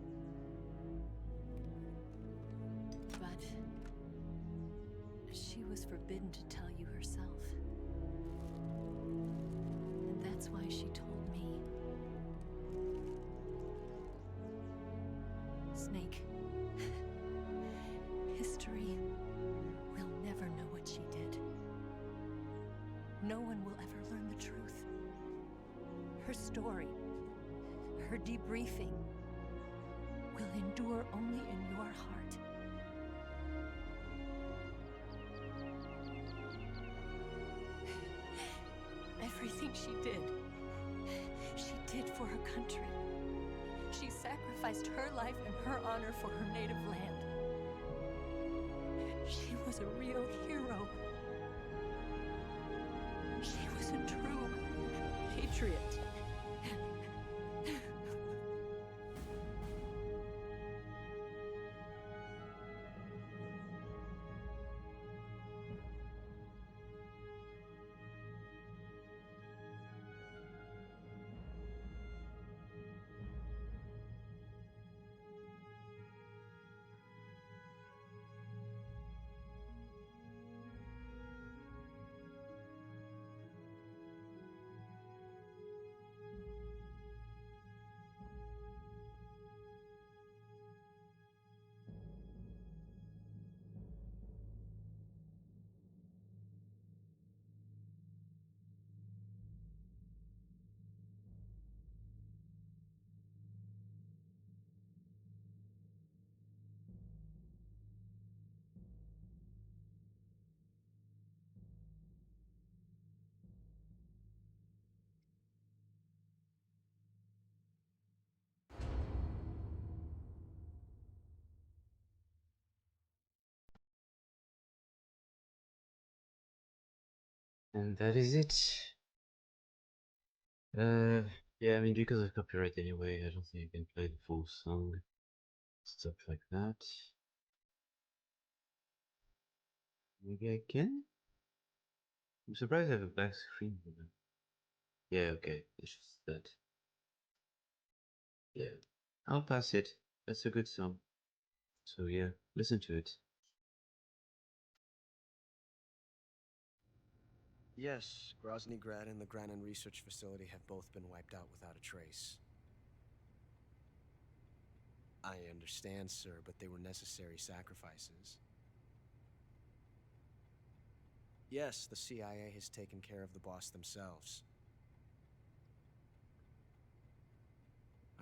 But she was forbidden to tell you herself. And that's why she told me. Snake, history will never know what she did. No one will ever learn the truth. Her story, her debriefing, will endure only in your heart. Everything she did for her country. She sacrificed her life and her honor for her native land. She was a real hero. She was a true patriot. And that is it. Yeah, I mean, because of copyright anyway, I don't think I can play the full song. Stuff like that. Maybe I can? I'm surprised I have a black screen for that. Yeah, okay, it's just that. Yeah, I'll pass it. That's a good song. So yeah, listen to it. Yes, Grozny Grad and the Granin Research Facility have both been wiped out without a trace. I understand, sir, but they were necessary sacrifices. Yes, the CIA has taken care of the boss themselves.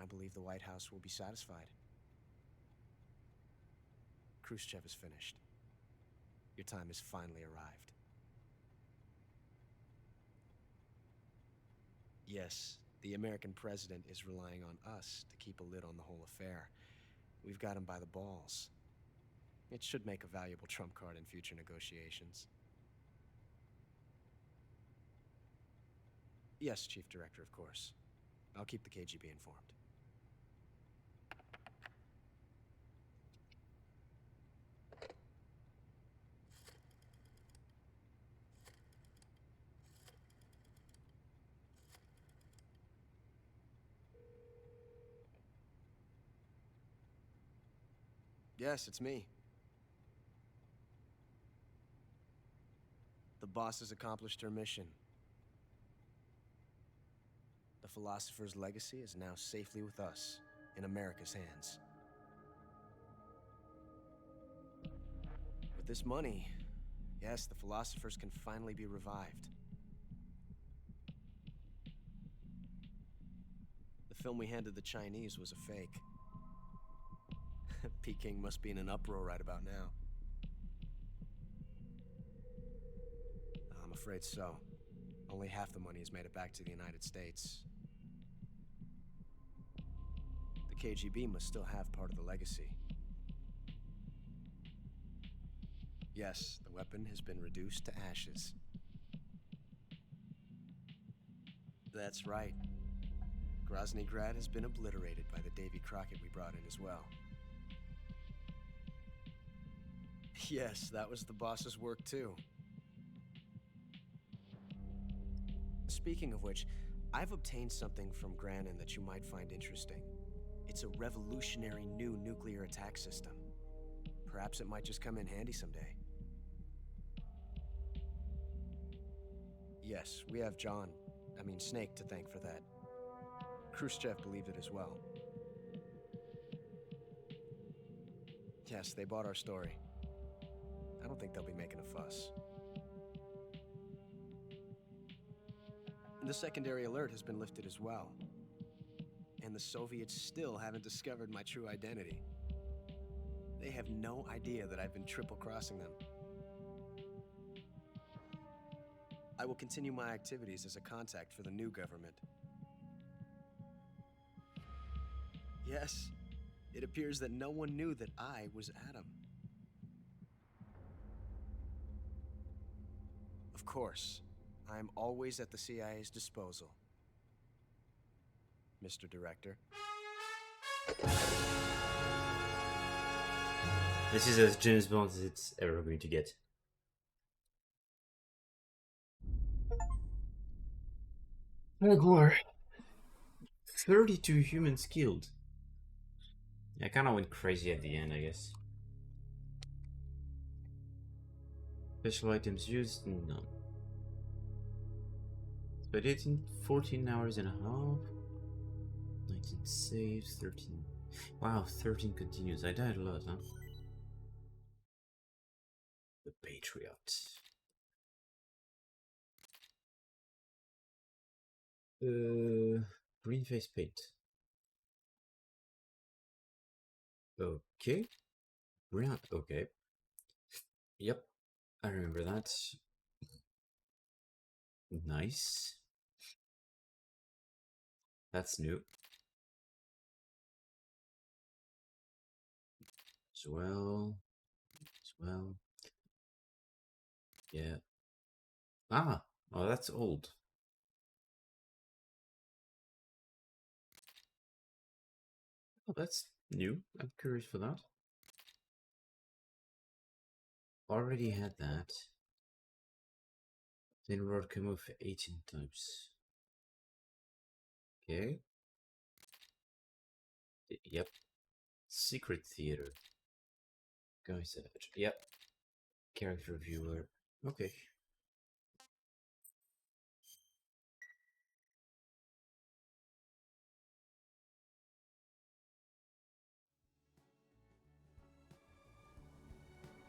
I believe the White House will be satisfied. Khrushchev is finished. Your time has finally arrived. Yes, the American president is relying on us to keep a lid on the whole affair. We've got him by the balls. It should make a valuable trump card in future negotiations. Yes, Chief Director, of course. I'll keep the KGB informed. Yes, it's me. The boss has accomplished her mission. The Philosopher's legacy is now safely with us, in America's hands. With this money, yes, the Philosophers can finally be revived. The film we handed the Chinese was a fake. Peking must be in an uproar right about now. I'm afraid so. Only half the money has made it back to the United States. The KGB must still have part of the legacy. Yes, the weapon has been reduced to ashes. That's right. Grozny Grad has been obliterated by the Davy Crockett we brought in as well. Yes, that was the boss's work too. Speaking of which, I've obtained something from Granin that you might find interesting. It's a revolutionary new nuclear attack system. Perhaps it might just come in handy someday. Yes, we have Snake to thank for that. Khrushchev believed it as well. Yes, they bought our story. I don't think they'll be making a fuss. The secondary alert has been lifted as well. And the Soviets still haven't discovered my true identity. They have no idea that I've been triple-crossing them. I will continue my activities as a contact for the new government. Yes, it appears that no one knew that I was Adam. Of course, I'm always at the CIA's disposal, Mr. Director. This is as James Bond as it's ever going to get. Gore. 32 humans killed. I kinda went crazy at the end, I guess. Special items used? None. But it's in 14 hours and a half. 19 saves, 13. Wow, 13 continues. I died a lot, huh? The Patriot. Green face paint. Okay. Brown. Okay. Yep. I remember that. Nice. That's new. As well. Yeah. Ah! Oh, that's old. Oh, that's new. I'm curious for that. Already had that. Then Road came over 18 times. Okay. Yep. Secret Theater. Guy Savage. Yep. Character viewer. Okay.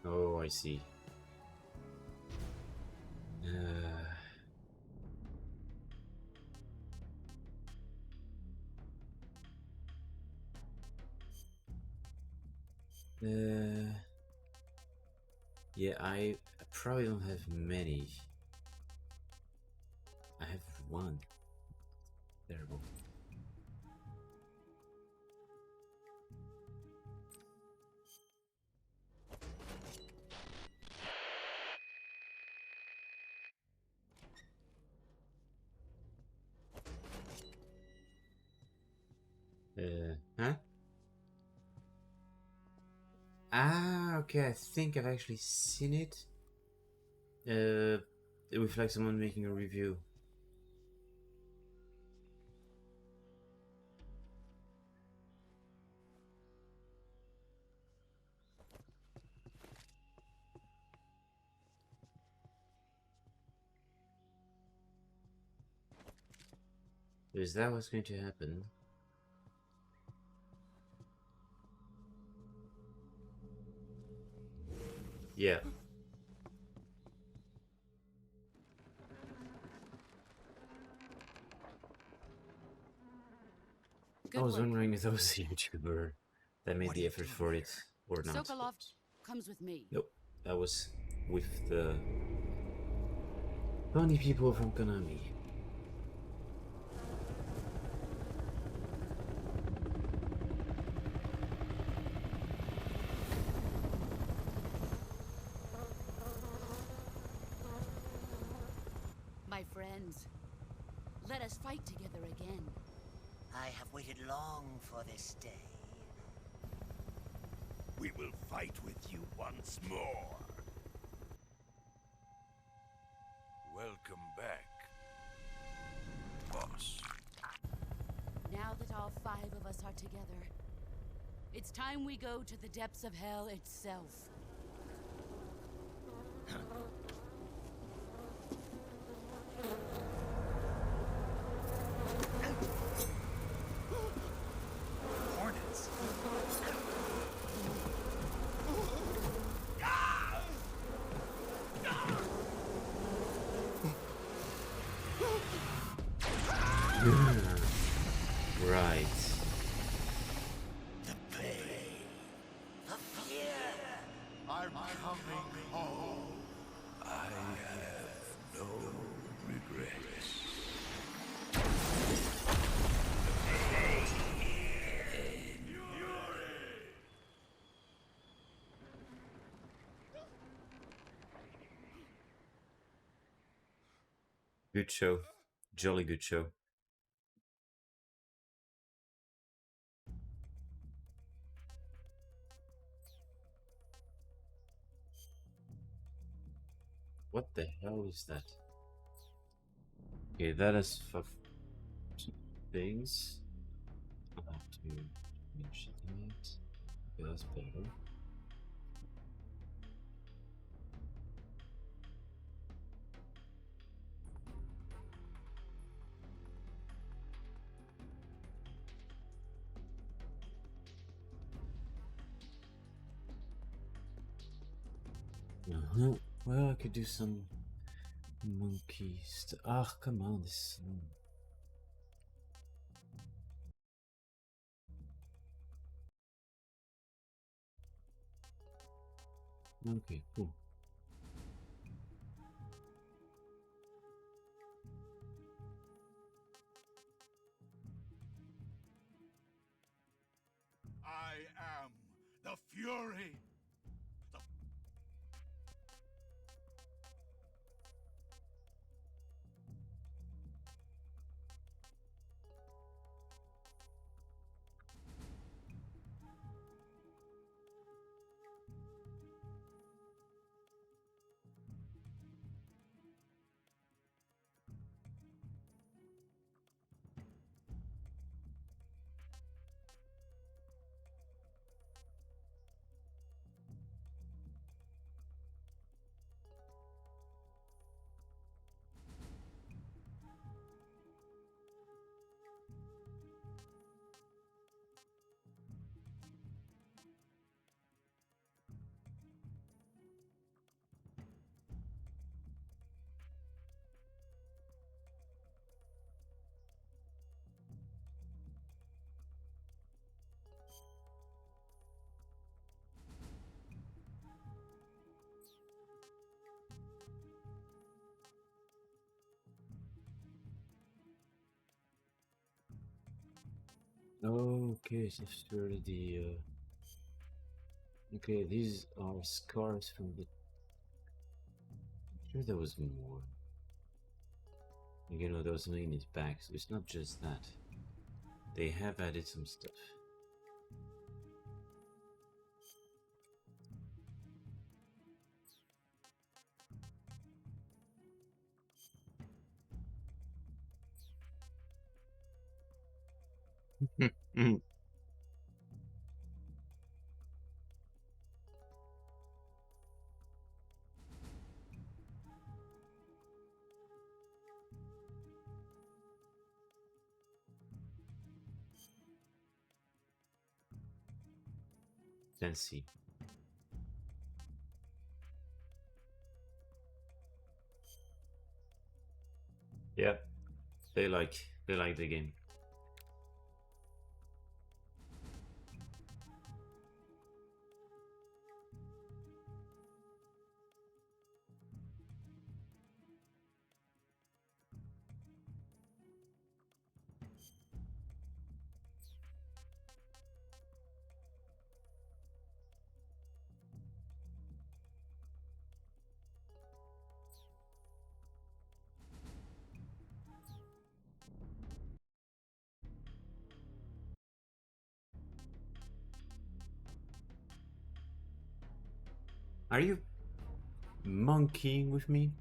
Oh, I see. Yeah, I probably don't have many. I have one. Terrible. Huh? Ah, okay, I think I've actually seen it. With like someone making a review. Is that what's going to happen? Yeah. Good I was work. wondering if that was a YouTuber that made the effort for it or not. Sokolov comes with me. Nope. That was with the funny people from Konami. My friends, let us fight together again. I have waited long for this day. We will fight with you once more. Welcome back, boss. Now that all 5 of us are together, it's time we go to the depths of hell itself. Hornets. Right. The pain, the fear. I'm coming home. I have no regrets. Good show. Jolly good show. What the hell is that? Okay, that is for things. I'll have to mention it. Okay, that's better. Well, I could do some monkey stuff. Ah, come on, this. Okay, cool. I am the Fury. Okay, so after the okay, these are scars from the. I'm sure there was more. You know, there was something in his back, so it's not just that. They have added some stuff. Let's see. Yeah, they like the game. Are you monkeying with me?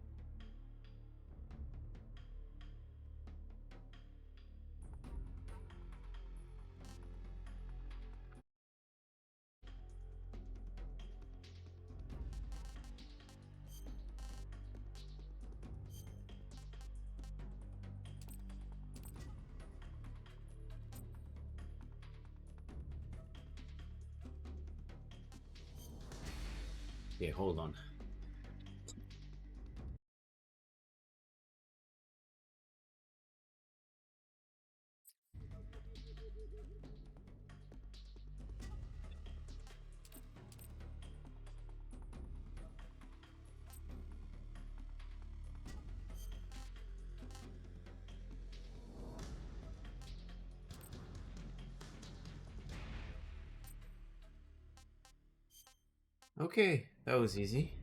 Okay, hold on. Okay, that was easy.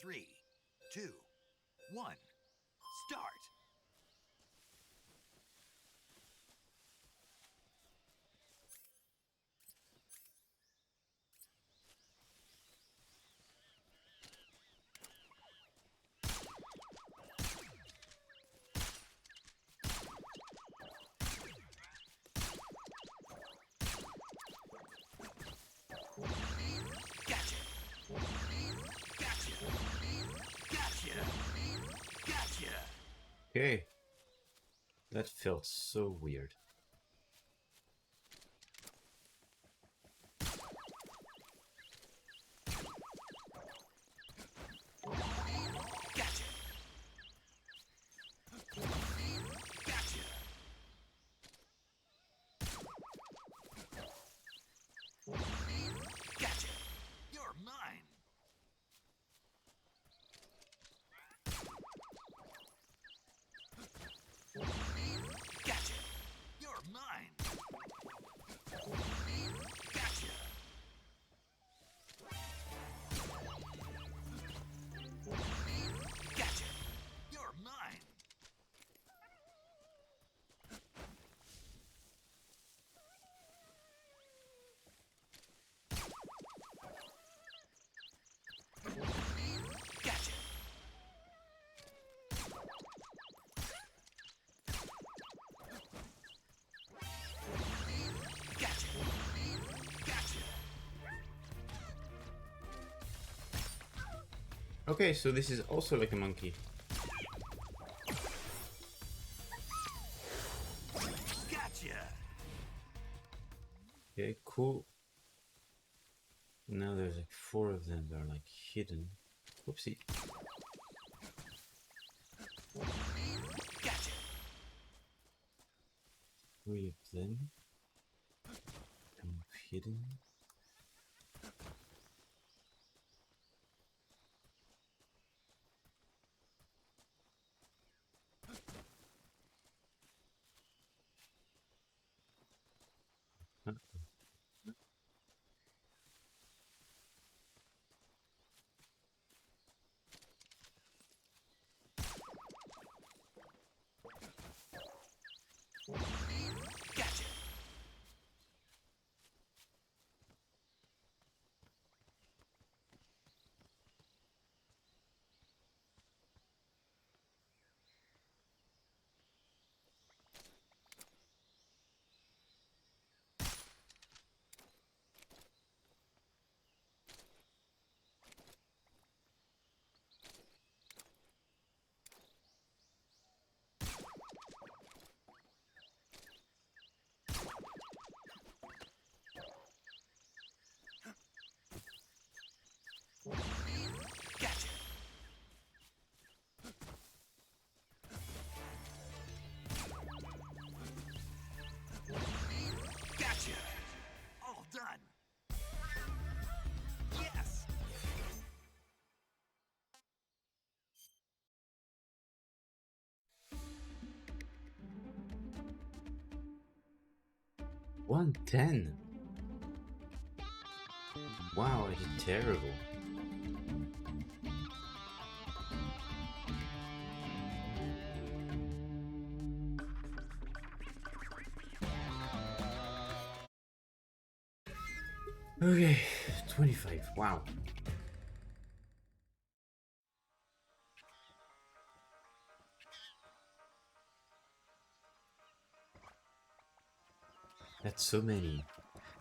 Three, two, one, start! Gotcha! Gotcha! Gotcha! Gotcha! Okay. That felt so weird. Gotcha! Gotcha! Gotcha! You're mine! Gotcha! You're mine! Gotcha! Gotcha! You're mine! Gotcha! Gotcha! Gotcha! Okay, so this is also like a monkey. Gotcha! Okay, cool. Now there's like 4 of them that are like hidden. Whoopsie. Gotcha! 3 of them. Kind of hidden. Gotcha! Gotcha! Gotcha! All done! Yes! $110. Wow, I did terrible. Okay, 25. Wow. That's so many.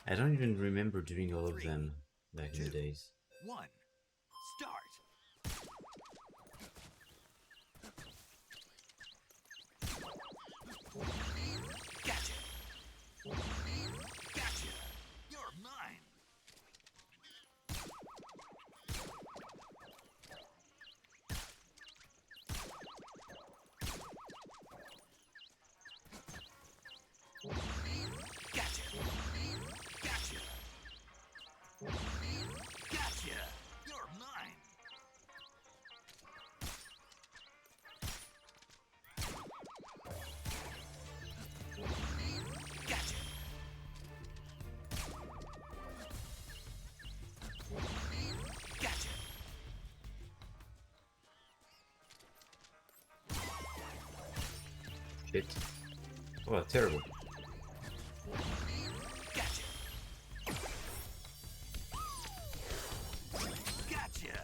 I don't even remember doing all of them back in the days. 1. Start! Gotcha! Gotcha! You're mine! Gotcha! Gotcha! Gotcha! You're mine! Gotcha! Gotcha! Shit. Oh, terrible. Gotcha! Gotcha!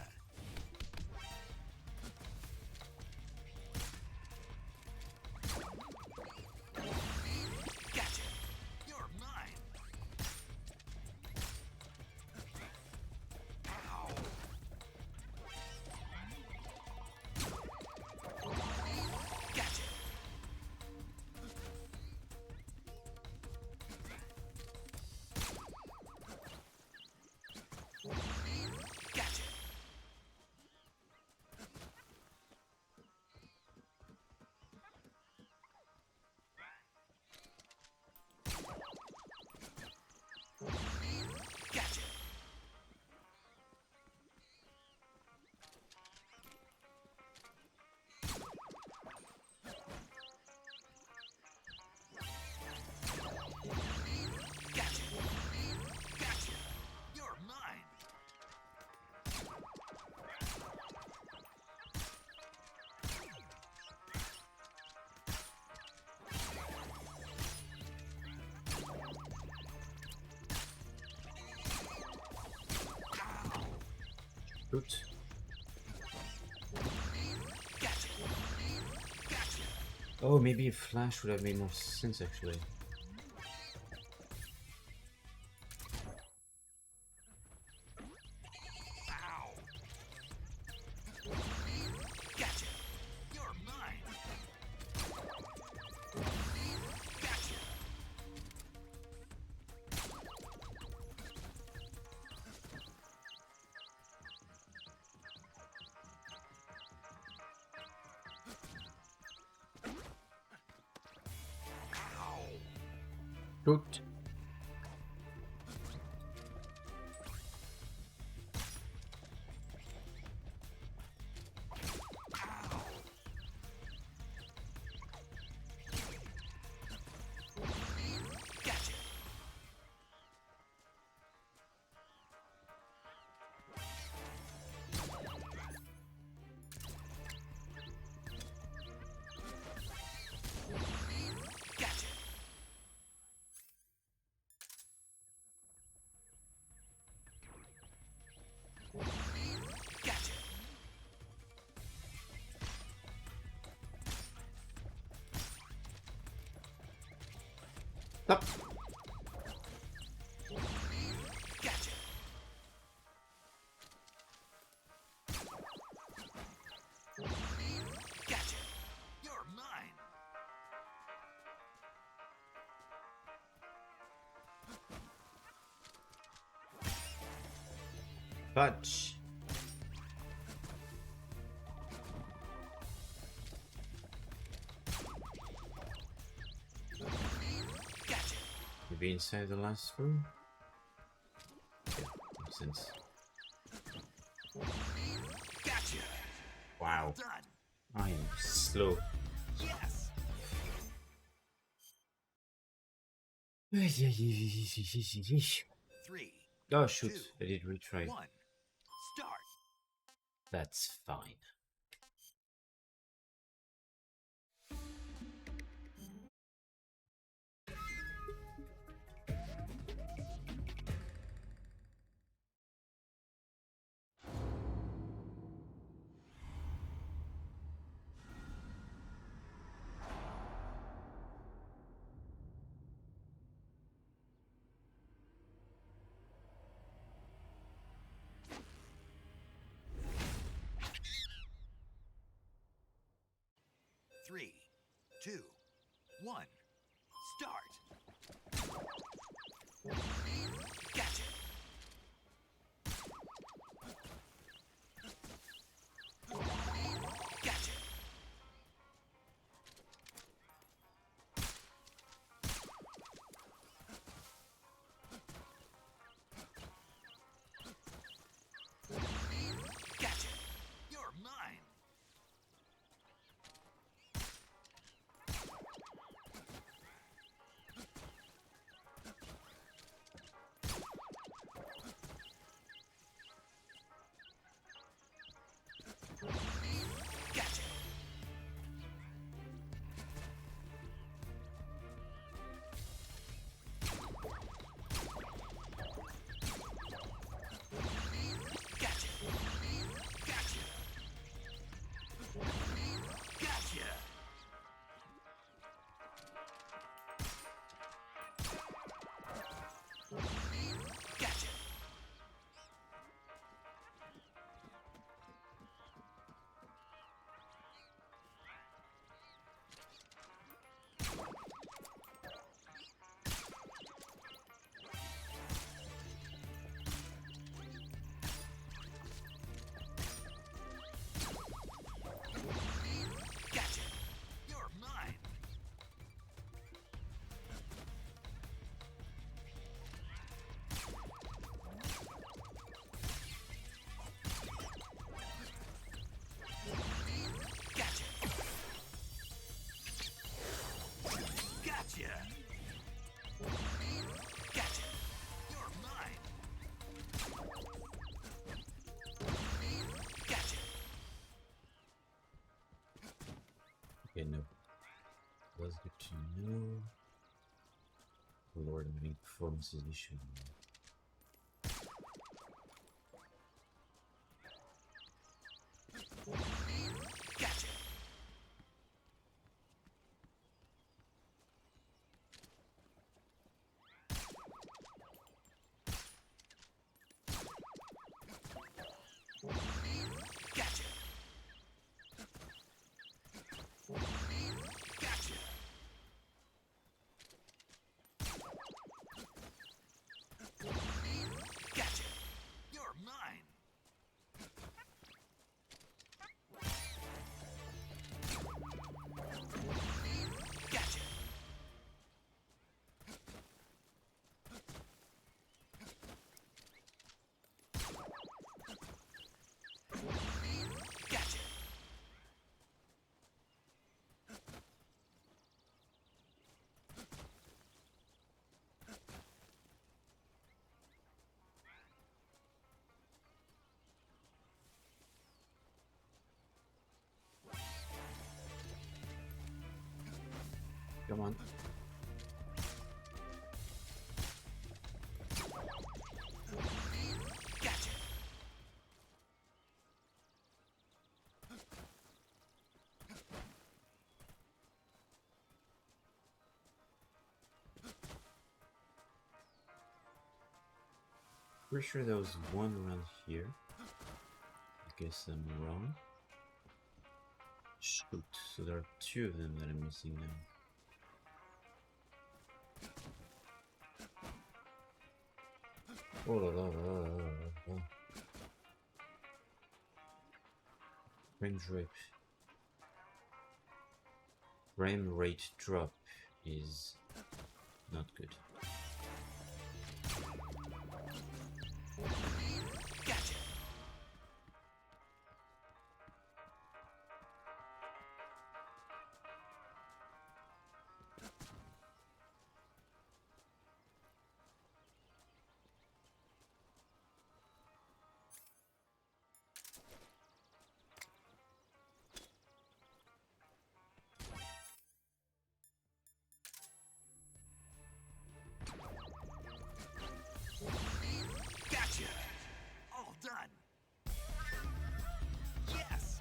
Gotcha! You're mine! Ow! Gotcha! Gotcha! Gotcha! Gotcha! Gotcha! You're mine! Oops. Gotcha! Gotcha! Oh, maybe a flash would have made more sense actually. Ow! Gotcha! You're mine! Gotcha! Ow! Fruit. Stop. Gotcha. Gotcha. You're mine. Fudge. Maybe inside the last room? Yeah, makes sense. Gotcha. Wow. Done. I am slow. Yes. Three. Oh shoot, Two, I did retry. One. Start. That's fine. Three. Two. One. Start. Gotcha. Gotcha. Gotcha. You're mine. Gotcha. Gotcha. Gotcha. Gotcha. Gotcha. Gotcha. You're mine. Gotcha. Gotcha. Gotcha. You're mine. Gotcha. Okay, no. Was good to know. Lord, I'm having performance issue. Gotcha. Gotcha. Gotcha. Come on. Gotcha. Pretty sure there was one around here. I guess I'm wrong. Shoot, so there are two of them that I'm missing now. Oh la la la la la la. Frame rate drop is not good. Gotcha. Gotcha. All done. Yes.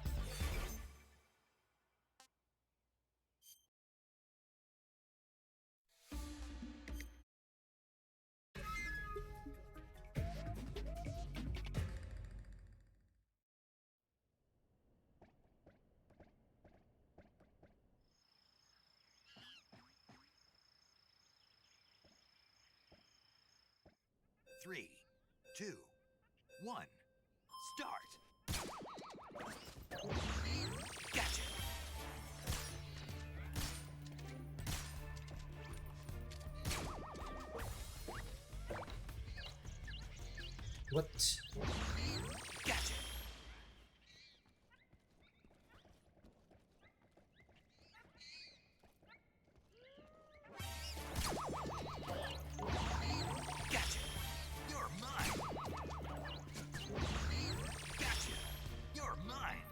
Three, two, one, start. Gotcha. What? Gotcha. Gotcha. You're mine. Gotcha. You're mine.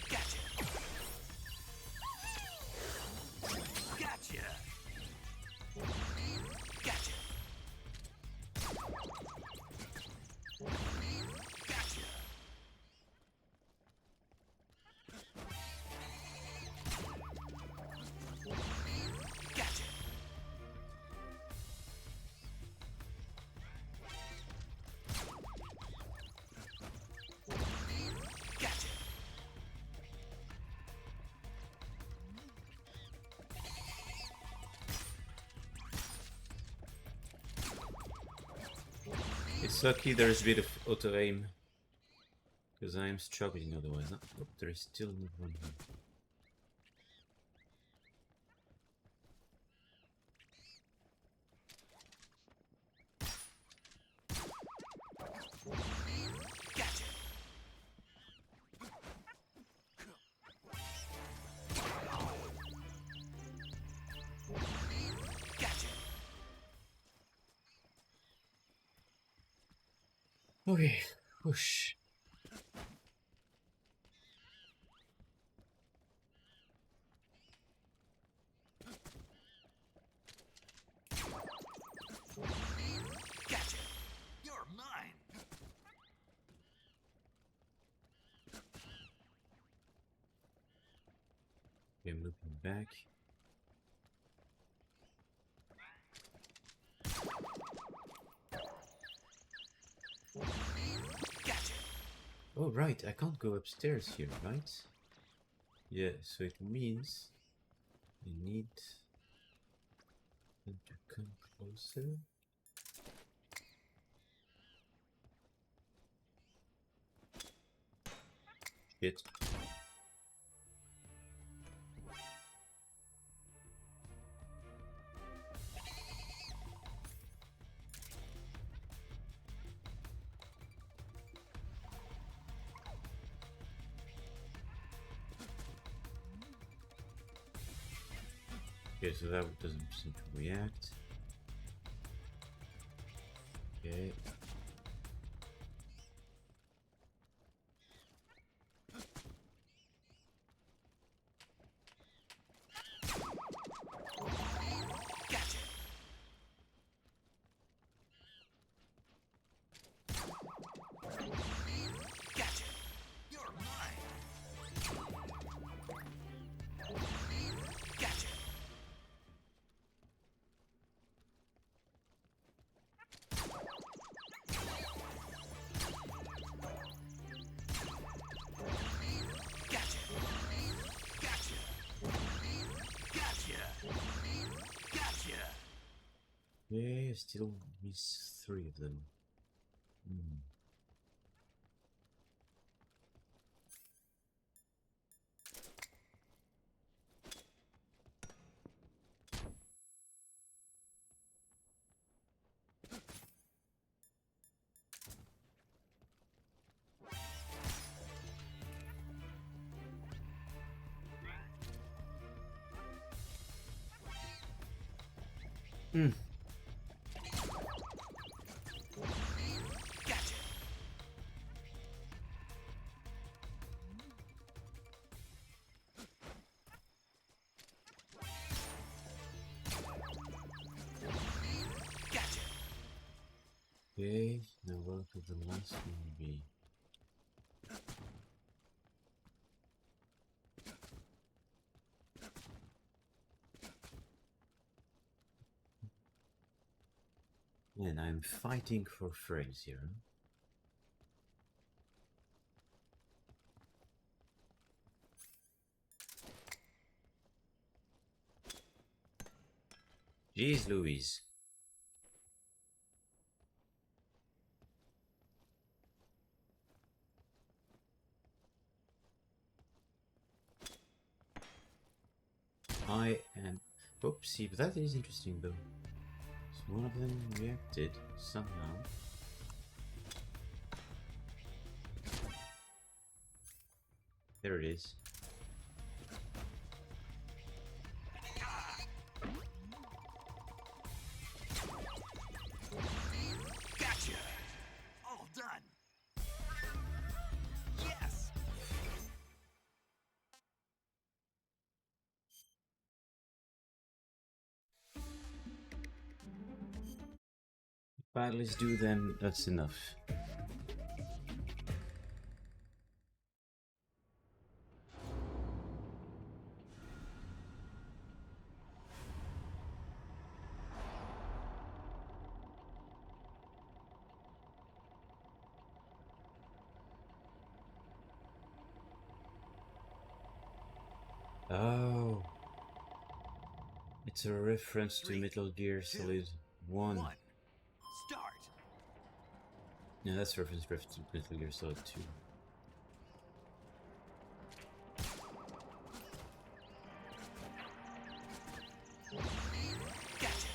Gotcha. Gotcha. Gotcha. Gotcha. Gotcha. Gotcha. It's lucky there's a bit of auto aim, because I am struggling otherwise. Oh, there is still another one here. Gotcha. Gotcha. Okay, whoosh. Gotcha. You're mine. Okay, I'm looking back. Gotcha. Oh right, I can't go upstairs here, right? Yeah, so it means I need them to come closer. Shit. Okay, so that doesn't seem to react. Okay. Yeah, I still miss 3 of them. Hmm. Hmm. Gotcha. Gotcha. Okay, now what could the last one be? And I'm fighting for frames here. Jeez Louise. I am... Oopsie, but that is interesting though. So one of them reacted somehow. There it is. Gotcha. All done. Yes. But let's do them, that's enough. Oh, it's a reference to Metal Gear Solid 1. Start. No, that's a reference to Metal Gear Solid 2. Gotcha.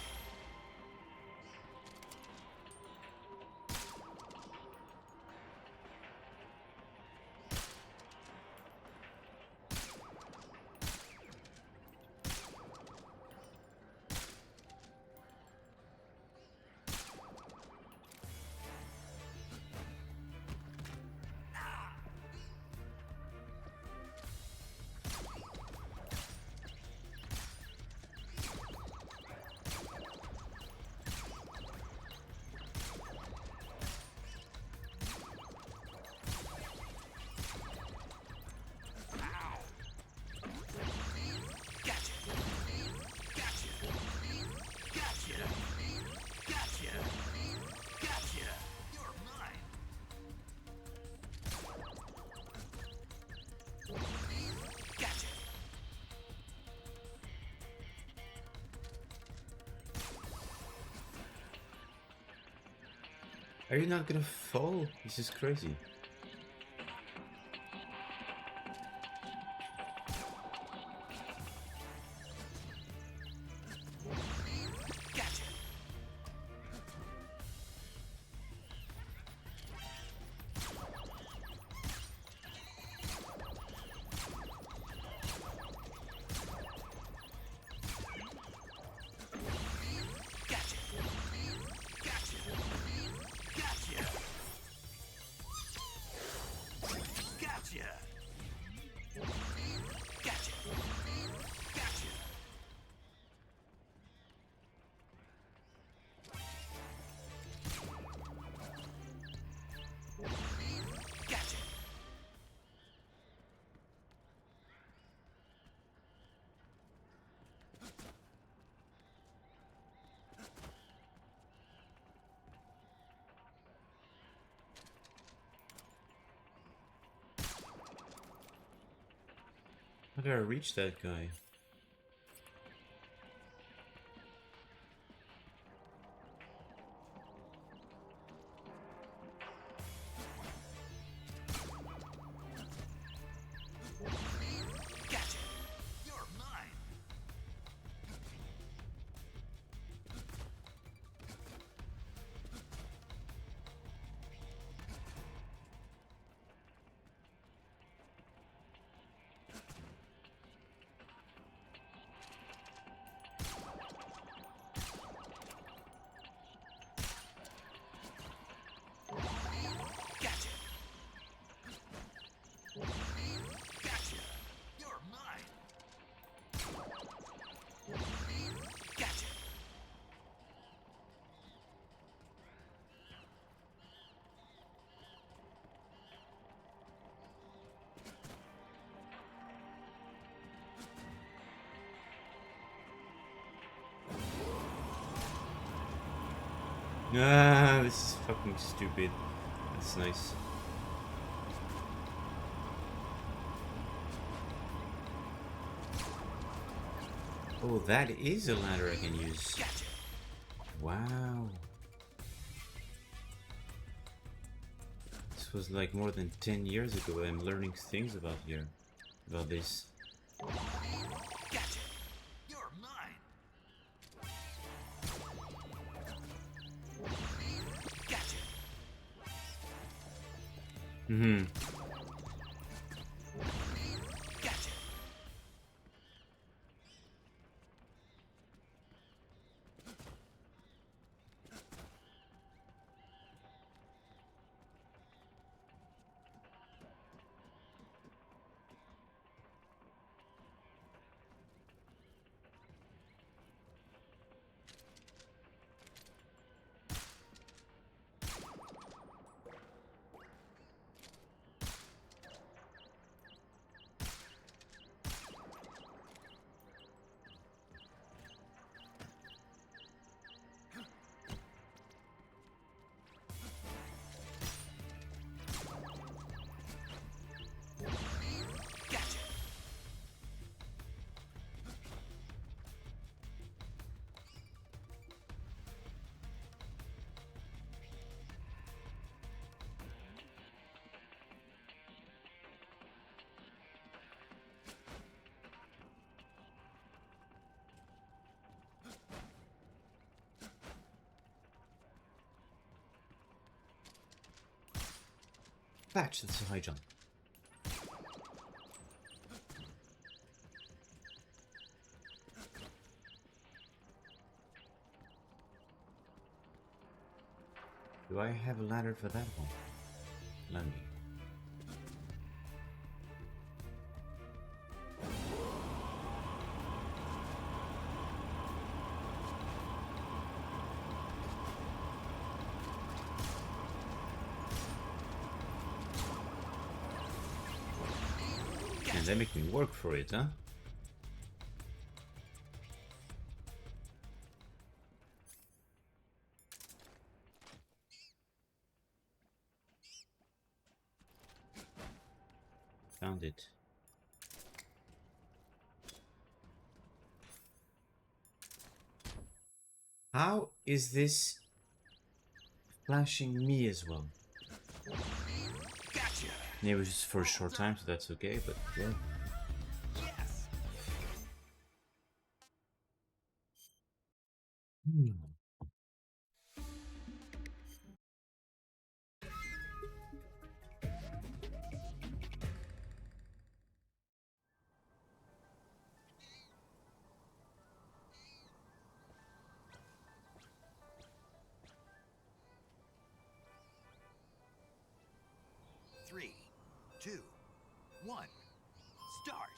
Are you not gonna fall? This is crazy. How did I reach that guy? Ah, this is fucking stupid. That's nice. Oh, that is a ladder I can use. Wow. This was like more than 10 years ago. I'm learning things about here. About this. Gotcha. You're mine. Gotcha. Mm-hmm. Gotcha. Patch, that's a high jump. Do I have a ladder for that one? Let me. And they make me work for it, huh? Found it. How is this flashing me as well? Gotcha. Yeah, it was just for a short time, so that's okay, but yeah. Yes. Three, two, one, start.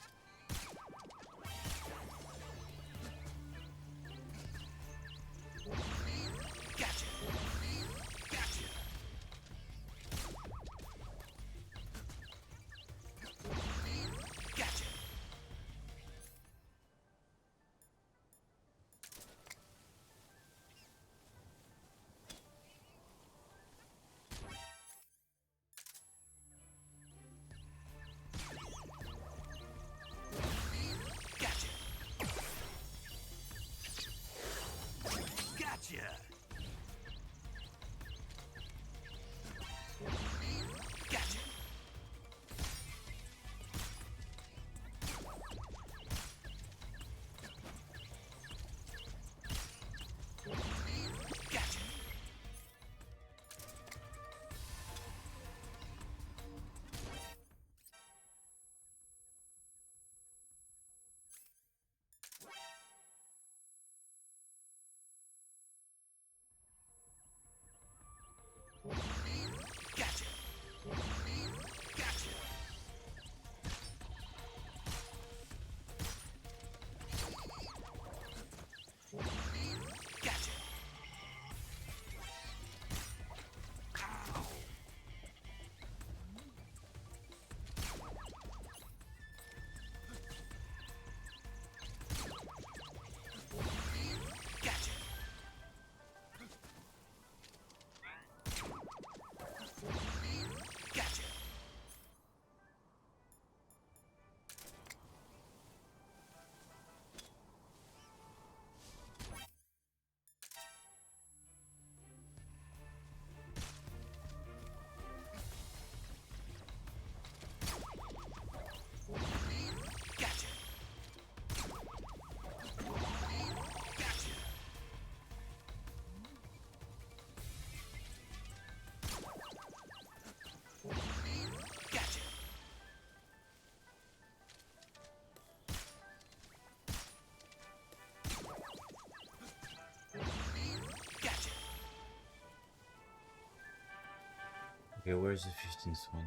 Okay, where's the 15th one?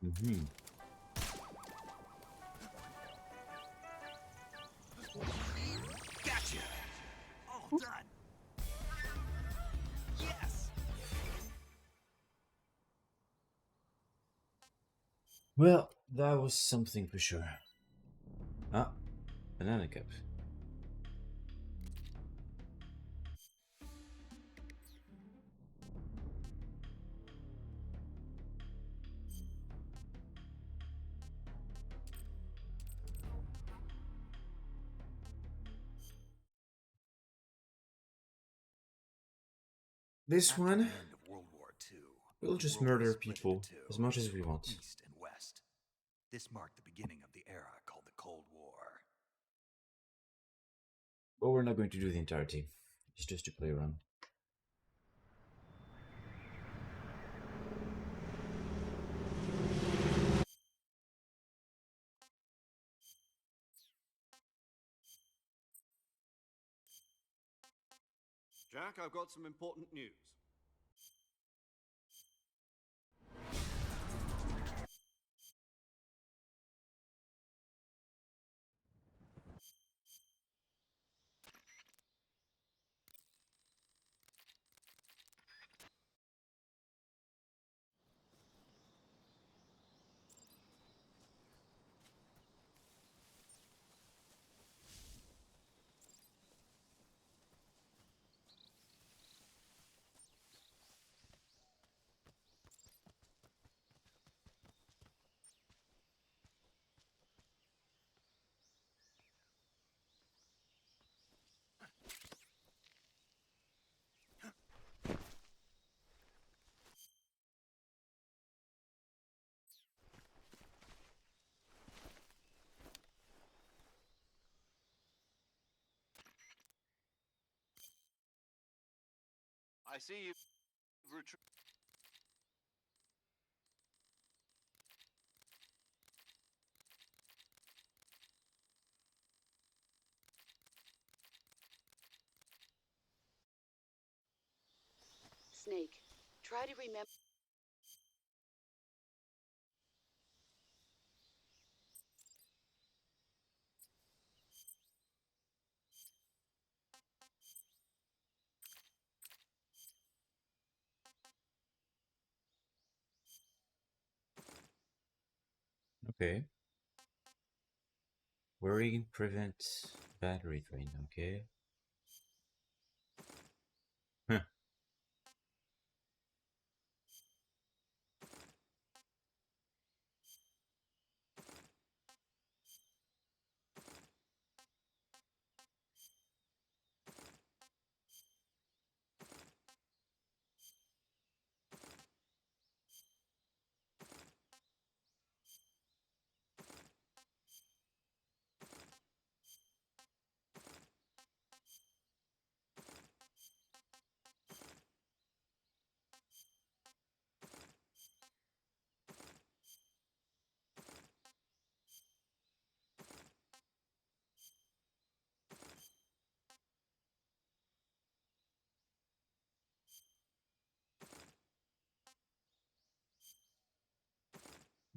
Mm-hmm. Gotcha! All done! Yes! Well, that was something for sure. Ah, banana cup. This After one, the end of World War II, we'll the just world was murder split people into two, as much as we want. East and West. This marked the beginning of the era called the Cold War. But we're not going to do the entirety. It's just to play around. Jack, I've got some important news. I see you retreat. Snake, try to remember. Okay. Worrying prevents battery drain, okay. Huh.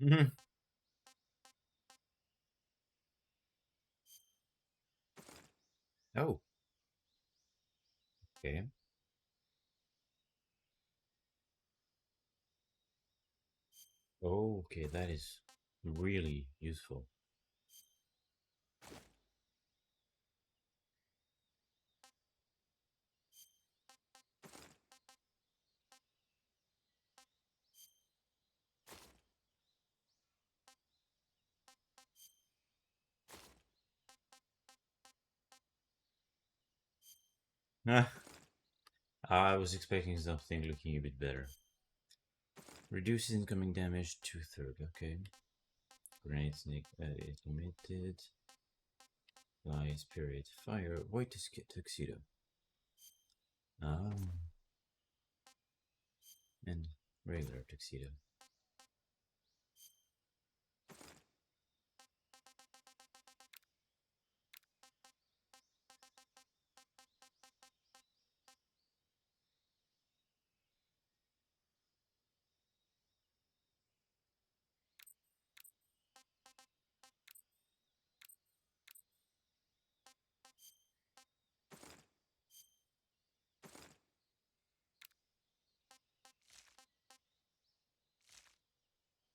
Mm-hmm. Oh. Okay. Oh, okay, that is really useful. Ah, I was expecting something looking a bit better. Reduces incoming damage 2/3, okay. Grenade snake is limited. Fly, spirit, fire, white tuxedo. Ah. And regular tuxedo.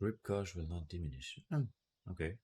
Grip gauge will not diminish. Oh, okay.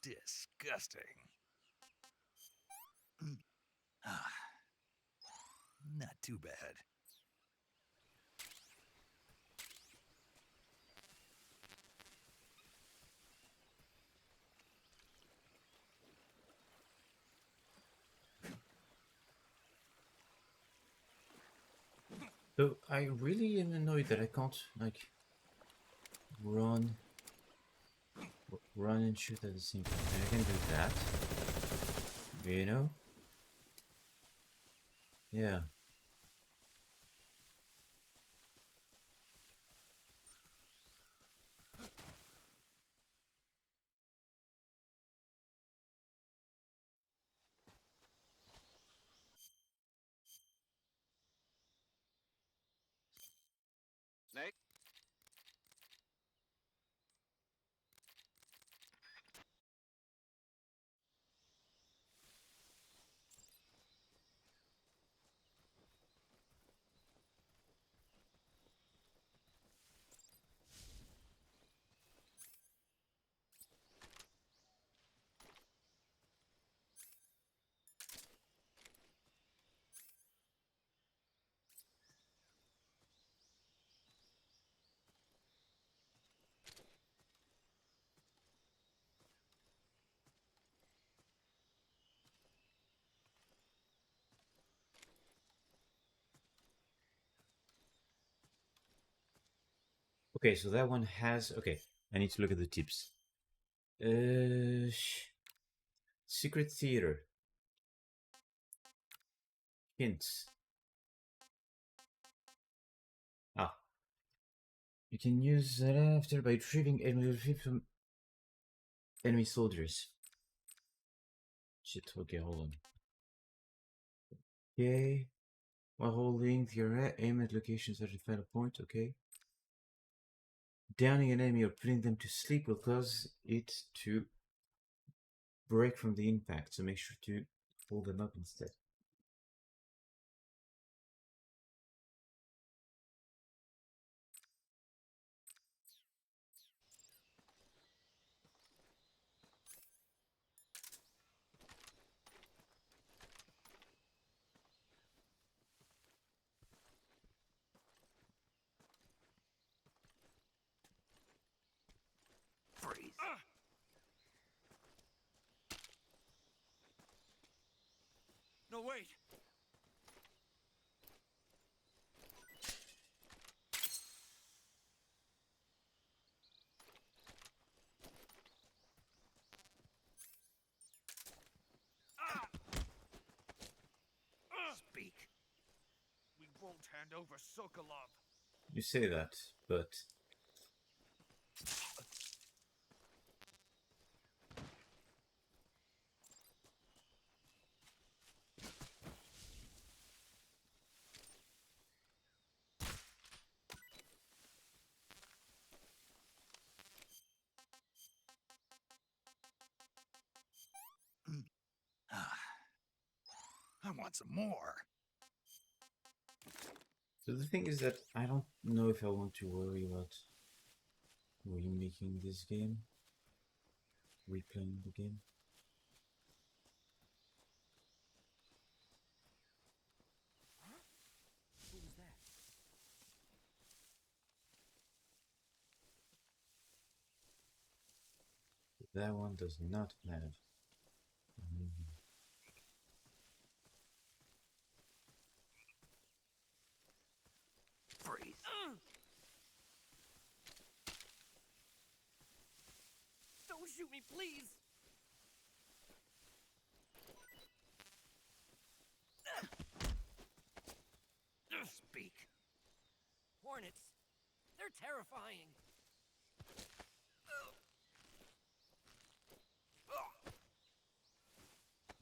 Disgusting. Not too bad. So I really am annoyed that I can't like run and shoot at the same time. I can do that. You know? Yeah. Snake? Okay, so that one has... Okay, I need to look at the tips. Secret Theater. Hints. Ah. You can use that after by retrieving enemy from enemy soldiers. Shit, okay, hold on. Okay. While holding your aim at locations at the final point, okay. Downing an enemy or putting them to sleep will cause it to break from the impact, so make sure to hold them up instead. Freeze. No, wait. Speak. We won't hand over Sokolov. You say that, but... I want some more. So the thing is that I don't know if I want to worry about remaking this game, replaying the game. Who was that? That one does not have. Freeze. Don't shoot me, please! Speak. Hornets. They're terrifying.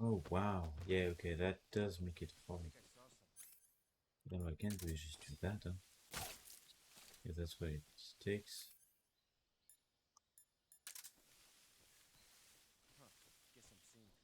Oh wow, yeah, okay, that does make it fun. Then what I can do is just do that, huh? If that's what it takes. Guess I'm seeing things.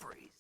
Freeze.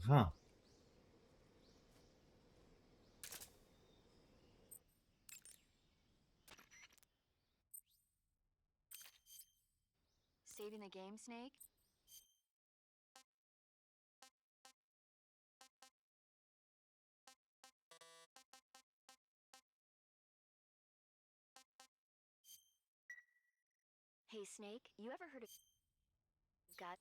Huh. Saving the game, Snake? Hey, Snake, you ever heard of God?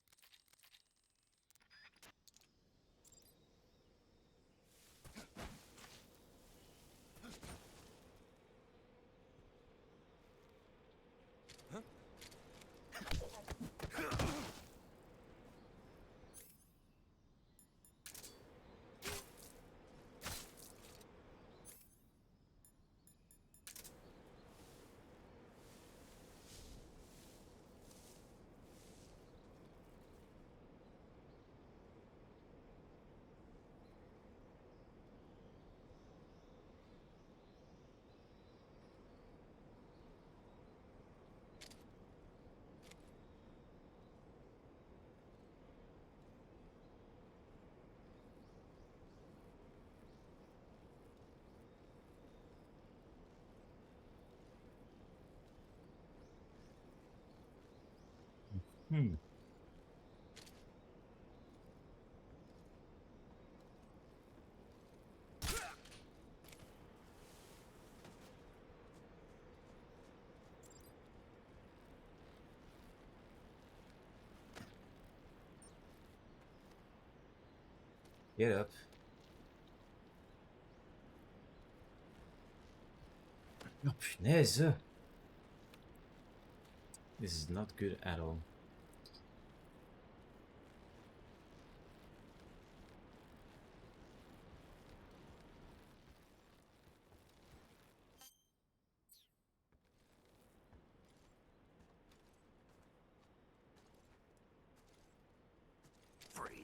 Hmm. Get up. Oh, punaise! This is not good at all. Freeze.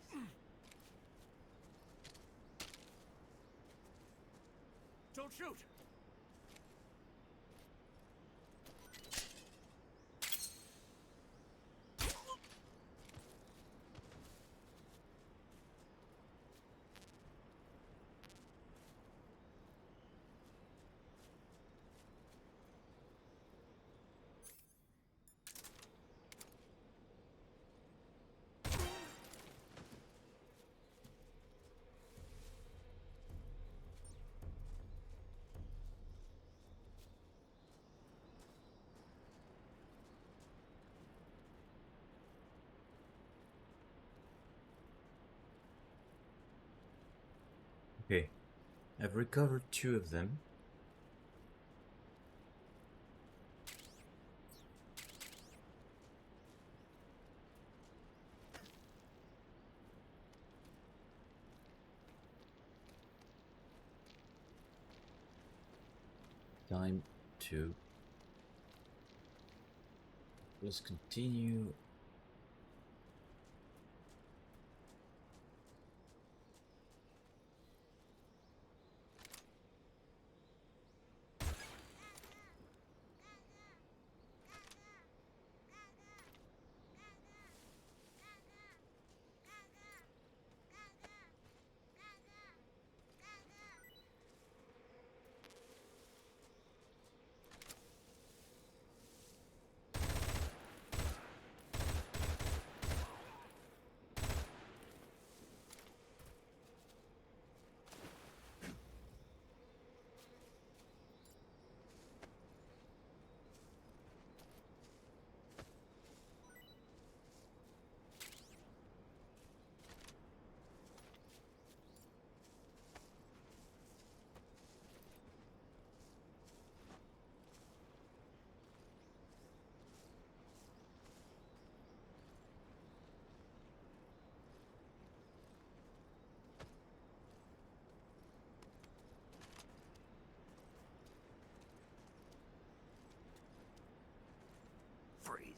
Don't shoot! Okay, I've recovered 2 of them. Time to let's continue. Freeze.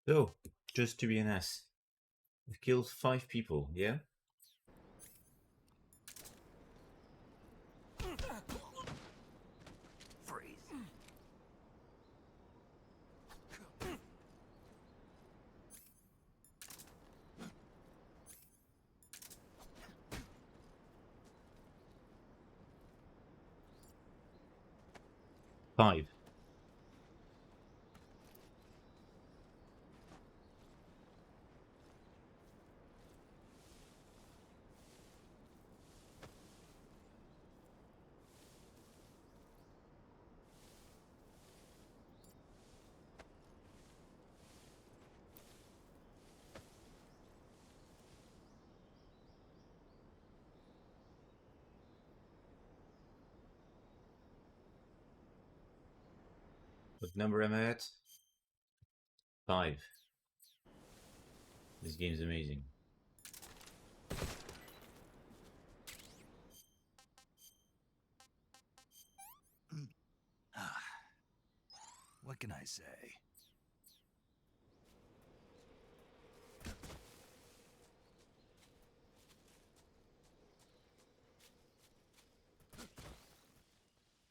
So, just to be an ass, we've killed 5 people, yeah? Freeze. 5. What number am I at? 5. This game's amazing. What can I say?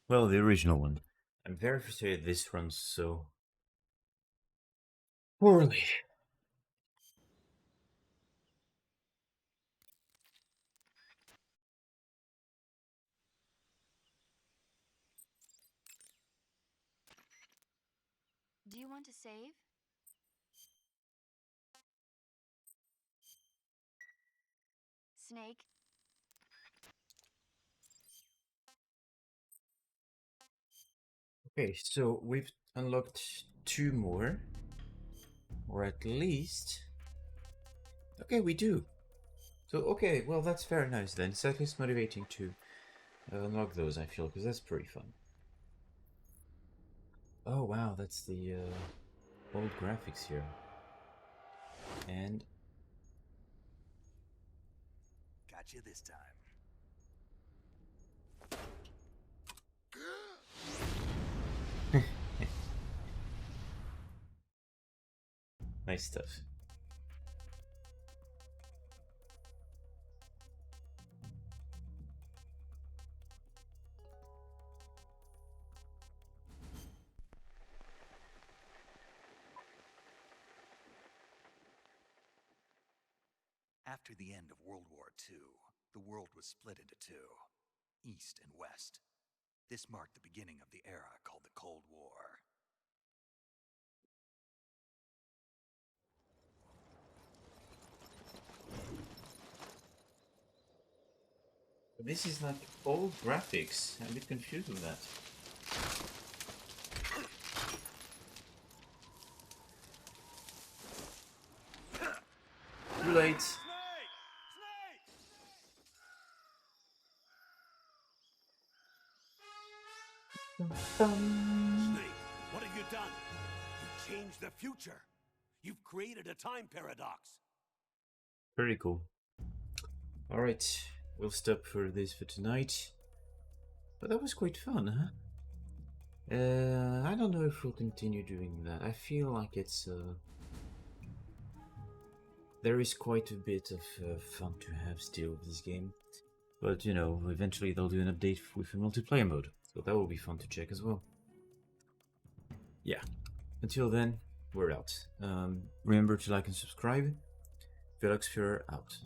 Well, the original one. I'm very frustrated this runs so poorly. Do you want to save? Snake? Okay, so we've unlocked 2 more. Or at least... Okay, we do. So, okay, well that's very nice then. It's at least motivating to unlock those, I feel, because that's pretty fun. Oh wow, that's the old graphics here. And... Got you this time. Nice stuff. After the end of World War II, the world was split into two, East and West. This marked the beginning of the era called the Cold War. This is like old graphics. I'm a bit confused with that. Too late. Snake, what have you done? You changed the future. You've created a time paradox. Pretty cool. Alright, we'll stop for this for tonight. But that was quite fun, huh? I don't know if we'll continue doing that. I feel like it's... there is quite a bit of fun to have still with this game. But, you know, eventually they'll do an update with a multiplayer mode. So that will be fun to check as well. Yeah. Until then, we're out. Remember to like and subscribe. Velox Fuhrer out.